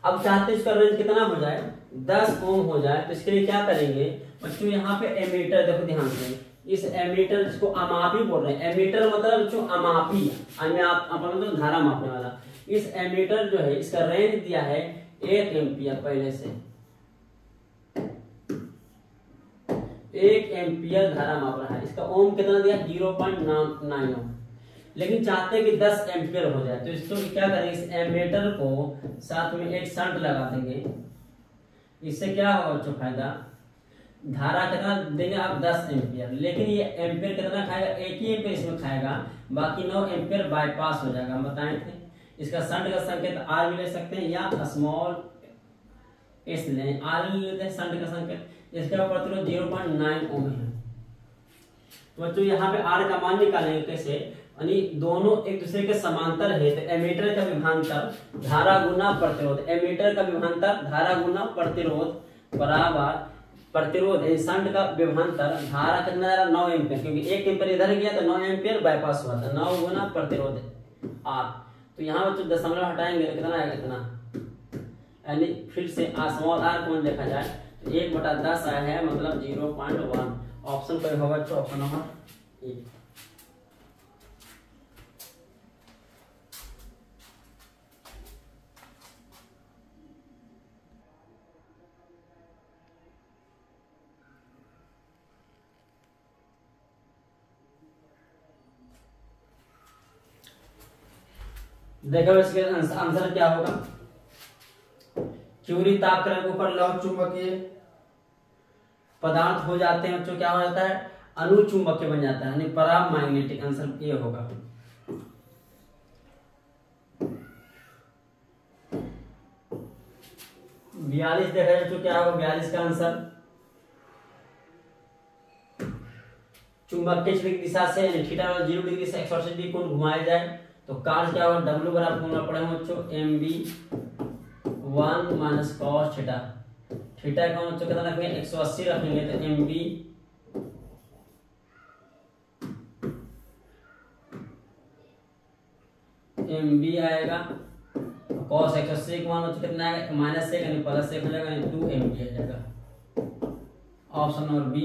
अब चाहते हैं इसका रेंज कितना हो जाए, 10 ओम हो जाए, तो इसके लिए क्या करेंगे बच्चों, यहाँ पे एमीटर देखो ध्यान से, इस एमीटर जिसको अमापी बोल रहे हैं, एमीटर मतलब जो अमापी मतलब धारा मापने वाला, इस एमीटर जो है इसका रेंज दिया है 1 एम्पियर, पहले से 1 एम्पियर धारा माप रहा है। इसका ओम कितना दिया, 0.9 ओम, लेकिन चाहते हैं कि 10 एम्पियर हो जाए, तो इसको क्या करेंगे, इस एमीटर को साथ में एक शंट लगा देंगे। इससे क्या होगा बच्चों फायदा, धारा कितना देंगे आप 10 एम्पियर, लेकिन ये एम्पियर कितना खाएगा, 1 ही एम्पियर इसमें खाएगा, बाकी 9 एम्पियर बाईपास हो जाएगा, हम बताए थे। इसका शंट का संकेत आर भी ले सकते हैं या स्मॉल एस लें, आर ले लेते हैं शंट का संकेत। इसका प्रतिरोध 0.9 ओम है। तो बच्चों यहाँ पे आर का मान निकालेंगे कैसे, यानी दोनों एक दूसरे के समांतर है, तो एमीटर का विभवांतर धारा गुना प्रतिरोध, एमीटर का विभवांतर धारा गुना प्रतिरोध बराबर प्रतिरोध, शंट का विभवांतर धारा कितना आ रहा, 9 एम्पियर, क्योंकि 1 एम्पियर इधर गया तो 9 एम्पियर बाईपास हुआ था, 9 गुना प्रतिरोध आर। तो यहाँ बच्चों दशमलव हटाएंगे तो कितना आएगा, इतना, यानी फिर से स्मॉल आर को देखा जाए तो 1/10 आया है, मतलब 0.1। ऑप्शन कोई होगा ऑप्शन नंबर ए। देखो इसके आंसर क्या होगा। क्यूरी तापक्रम के ऊपर लौह चुंबकीय पदार्थ हो जाते हैं बच्चों, क्या हो जाता है, अनुचुंबकीय बन जाता है, यानी परामैग्नेटिक। आंसर ये होगा। बयालीस देखा जाए तो क्या होगा 42 का आंसर। चुंबकीय क्षेत्र की दिशा से यानी थीटा और 0 डिग्री से 180 डिग्री कोण घुमाया जाए तो कार्य क्या होगा, डब्ल्यू बराबर फॉर्मूला पढ़े हो बच्चों, mb 1 - cos थीटा। थीटा का बच्चों कितना रखेंगे, 180 रखेंगे, तो mb आएगा। cos 180 का मान कितना आएगा, -1 यानी +1 हो जाएगा, यानी 2 mb आ जाएगा। Option number B.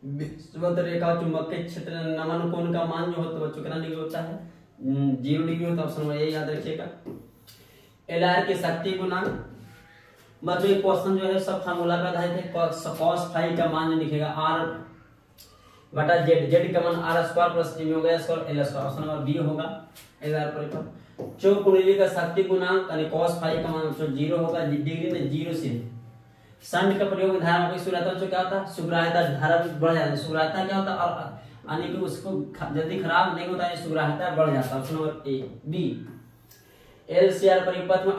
विषुवत रेखा चुंबकीय क्षेत्र नमन कोण का मान जो होता है बच्चों कितना डिग्री होता है, 0 डिग्री होता है। ऑप्शन नंबर ए याद रखिएगा। एलआर की शक्ति गुणांक बच्चों, ये क्वेश्चन जो है सब फार्मूला पे आधारित है। cos फाई का मान जो लिखेगा r बटा z का मान r² + m होगा square l square. Option number B होगा। एलआर पर चौकुंडली का शक्ति गुणांक यानी cos फाई का मान 0 होगा, डिग्री में 0 से। संड का प्रयोग धारा में सुग्राह्यता जो क्या होता है, सुग्राह्यता धारा बढ़ जाती है। सुग्राह्यता क्या होता है, और यानी कि उसको जल्दी खराब नहीं होता है, सुग्राह्यता बढ़ जाता है। Option number A B. LCR परिपथ में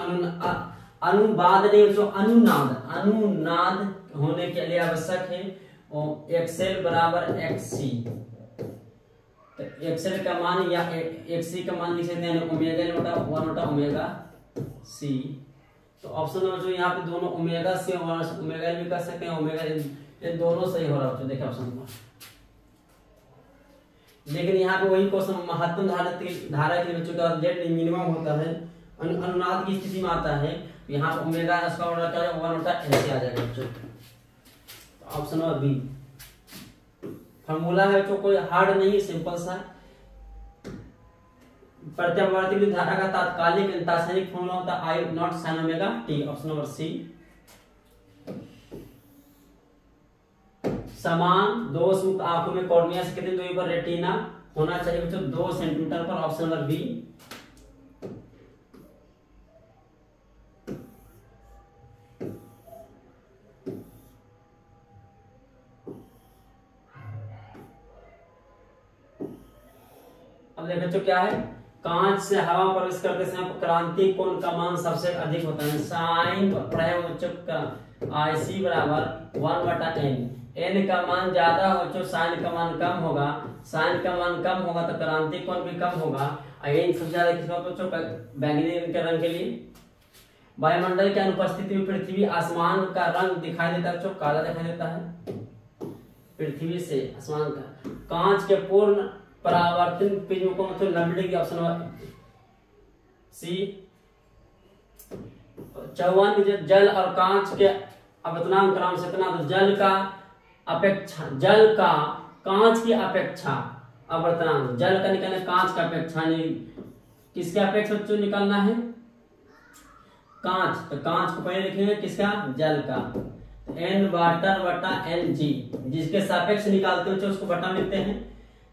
अनुवाद नहीं तो अनुनाद होने के लिए आवश्यक है एक्सएल बराबर एक्ससी। तो एक्सएल का मान या एक्ससी का मान लिख सकते हैं ओमेगा L बटा 1 बटा ओमेगा सी। तो ऑप्शन नंबर जो यहाँ पे दोनों ओमेगा सी और ओमेगा L भी कर सकते हैं, ओमेगा L, ये दोनों सही हो रहा है। देखिए ऑप्शन नंबर। लेकिन यहाँ पे वही क्वेश्चन महत्तम धारा के लिए बच्चों का जेड मिनिमम होता है, अनुनाद की स्थिति में आता है, यहाँ पे ओमेगा इसका ऑर्डर क्या है 1 बटा L से आ जाएगा बच्चों। Option number B. फार्मूला है जो कोई हार्ड नहीं, सिंपल सा। प्रत्यावर्ती विद्युत धारा का तात्कालिक रासायनिक फॉर्मूला होता है I naught sin omega t। Option number C. समान दोष मुक्त आंखों में कॉर्निया से कितनी दूरी पर रेटिना होना चाहिए बच्चों, 2 सेंटीमीटर पर। Option number B. अब देखो बच्चों क्या है, कांच से हवा प्रवेश करते समय क्रांति कोण का मान सबसे अधिक होता है। साइन पढ़े बच्चों का IC बराबर 1 बटा n। n का मान ज्यादा हो तो साइन का मान कम होगा, साइन का मान कम होगा तो क्रांति कोण भी कम होगा। n सबसे ज्यादा किसका बच्चों, बैंगनी के रंग के लिए। वायुमंडल की अनुपस्थिति में पृथ्वी आसमान का रंग दिखाई देता है बच्चों, काला दिखाई देता है पृथ्वी से आसमान का। कांच के पूर्ण परावर्तन प्रिज्म को मतलब 90 डिग्री। ऑप्शन नंबर सी। 54 जल और कांच के अपवर्तनांक क्रम से इतना, तो जल का कांच की अपेक्षा अपवर्तनांक, जल का निकालना कांच का अपेक्षा, किसके अपेक्षा बच्चों निकालना है, कांच। तो कांच को पहले लिखेंगे किसका, जल का। n वाटर बटा n जी, जिसके सापेक्ष निकालते हो उसको बटा मिलते हैं,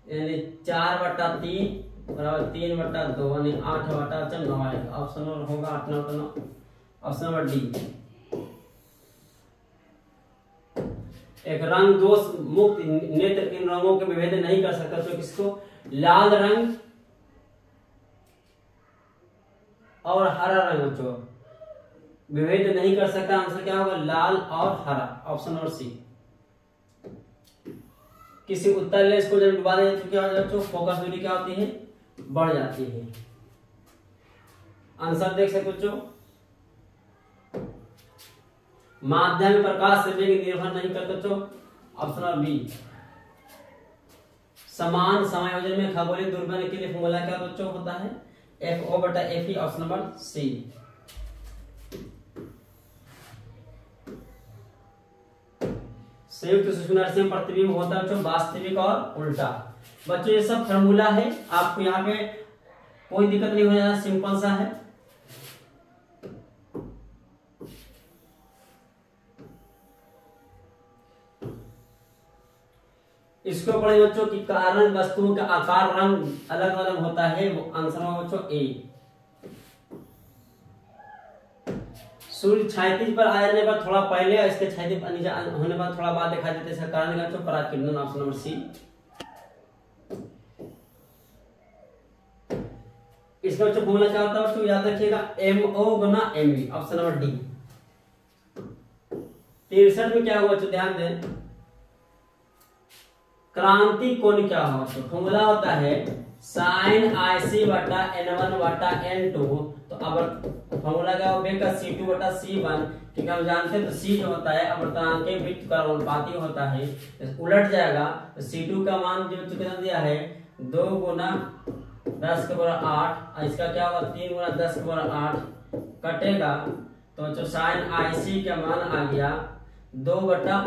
यानी 4 बटा 3 बराबर 3 बटा 2 यानी 8 बटा 9 आएगा। ऑप्शन नंबर होगा 8 9 9। Option number D. एक रंग दोष मुक्त नेत्र इन रंगों के विभेद नहीं कर सकता, तो किसको, लाल रंग और हरा रंग जो विभेद नहीं कर सकता। आंसर क्या होगा, लाल और हरा। Option number C. किसी उत्तर लेंस को जब डुबा दें तो क्या हो जाता है, फोकस दूरी क्या होती है, बढ़ जाती है। आंसर देख सकते बच्चों, माध्यम प्रकाश से वेग निर्भर नहीं करते बच्चों। Option number B. समान समायोजन में खगोलीय दूरबीन के लिए फॉर्मूला क्या बच्चों होता है, FO बटा FE। ऑप्शन नंबर सी। संयुक्त सूक्ष्मदर्शी प्रतिबिंब होता है बच्चों वास्तविक और उल्टा। बच्चों ये सब फार्मूला है, आपको यहाँ पे कोई दिक्कत नहीं हो जाएगा, सिंपल सा है। इसको पढ़े बच्चों कि कारण वस्तुओं का आकार रंग अलग अलग होता है, वो आंसर में बच्चों ए। सूर्य क्षैतिज पर आ जाने पर थोड़ा पहले, इसके क्षैतिज पर नीचे होने पर थोड़ा बाद दिखाई देते हैं। इसका कारण क्या बच्चों? पराकिरणन, ऑप्शन नंबर सी। इसका बच्चों फॉर्मूला क्या होता है बच्चों? याद रखिएगा, MO गुना MV, ऑप्शन नंबर डी। 63 में क्या हुआ बच्चों? ध्यान दें, क्रांति कोण क्या होगा बच्चों? फॉर्मूला होता है sin IC बटा N1 बटा N2। तो अब फॉर्मूला क्या होगा? C2 बटा C1, क्योंकि हम जानते हैं तो C जो होता है अवर्तनांक के वृत्त का अनुपाती होता है, उलट जाएगा। तो C2 का मान जो कितना दिया है 2 गुना 10 के बराबर 8, इसका क्या होगा 3 गुना 10 के बराबर 8 कटेगा। तो बच्चों sin IC का मान आ गया 2 बटा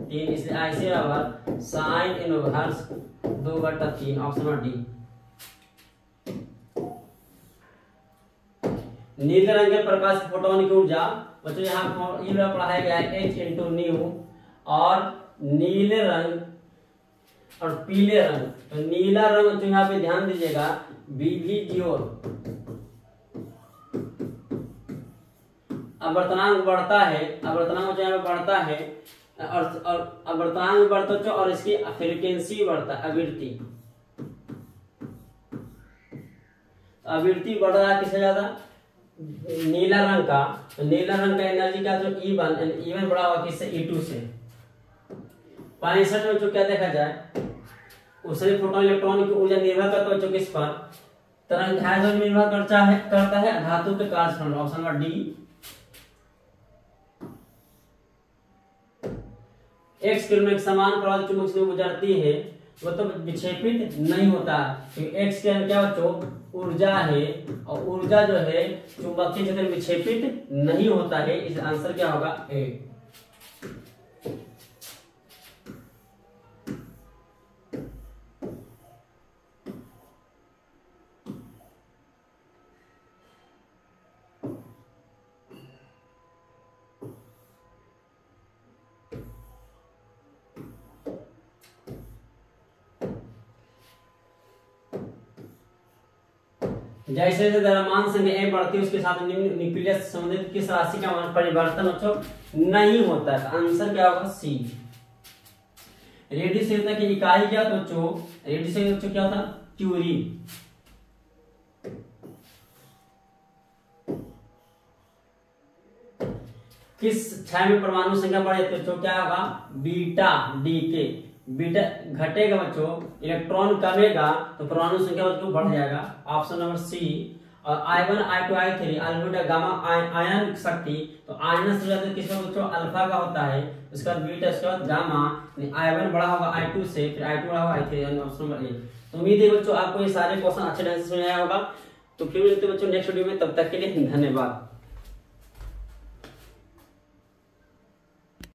3, इसलिए IC बराबर साइन इनवर्स 2 बटा 3, ऑप्शन नंबर डी। नीले रंग के प्रकाश फोटोन की ऊर्जा बच्चों यहाँ ये पढ़ाया गया है H इंटू न्यू, और नीले रंग और पीले रंग। तो नीला रंग बच्चों यहाँ पे ध्यान दीजिएगा BV0, अवर्तनांक बढ़ता है, अवर्तनांक बच्चों यहाँ पे बढ़ता है, और अवर्तनांक बढ़ता है और इसकी फ्रीक्वेंसी बढ़ता है, आवृत्ति। आवृत्ति बढ़ रहा है किससे ज्यादा? नीला रंग का। तो नीला रंग का एनर्जी का जो E1 बड़ा हुआ किससे? E2 से। 65 में जो क्या देखा जाए, उससे फोटोन इलेक्ट्रॉन की ऊर्जा निर्भर करता है किस पर? तरंग दैर्ध्य निर्भर करता है धातु के कार्यक्षमता, ऑप्शन नंबर डी। एक्स किरण एक समान प्रवाह चुंबक से गुजरती है, वो तो विक्षेपित नहीं होता, क्योंकि एक्स किरण क्या बच्चों? ऊर्जा है, और ऊर्जा जो है चुंबकीय क्षेत्र में विक्षेपित नहीं होता है। इस आंसर क्या होगा? ए। जैसे जैसे द्रव्यमान संख्या ए बढ़ती है उसके साथ न्यूक्लियस से संबंधित किस राशि का मान परिवर्तन बच्चों नहीं होता है? आंसर क्या होगा? सी। रेडियोधर्मिता की इकाई क्या होता है बच्चों? रेडियोधर्मिता बच्चों क्या होता है? क्यूरी। किस क्षय में परमाणु संख्या बढ़ जाती है बच्चों? क्या होगा? Beta decay. बीटा घटेगा बच्चों, इलेक्ट्रॉन कमेगा तो परमाणु संख्या बच्चों बढ़ जाएगा, ऑप्शन नंबर सी। और I1 I2 I3 alpha gamma ion शक्ति, तो आयन से ज्यादा किसका बच्चों? अल्फा का होता है, उसके बाद बीटा, उसके बाद गामा। I1 बड़ा होगा I2 से, फिर I2 बड़ा होगा I3, ऑप्शन नंबर ए। तो उम्मीद है बच्चों आपको ये सारे क्वेश्चन अच्छे ढंग से समझ आया होगा। तो फिर मिलते हैं बच्चों नेक्स्ट वीडियो में, तब तक के लिए धन्यवाद।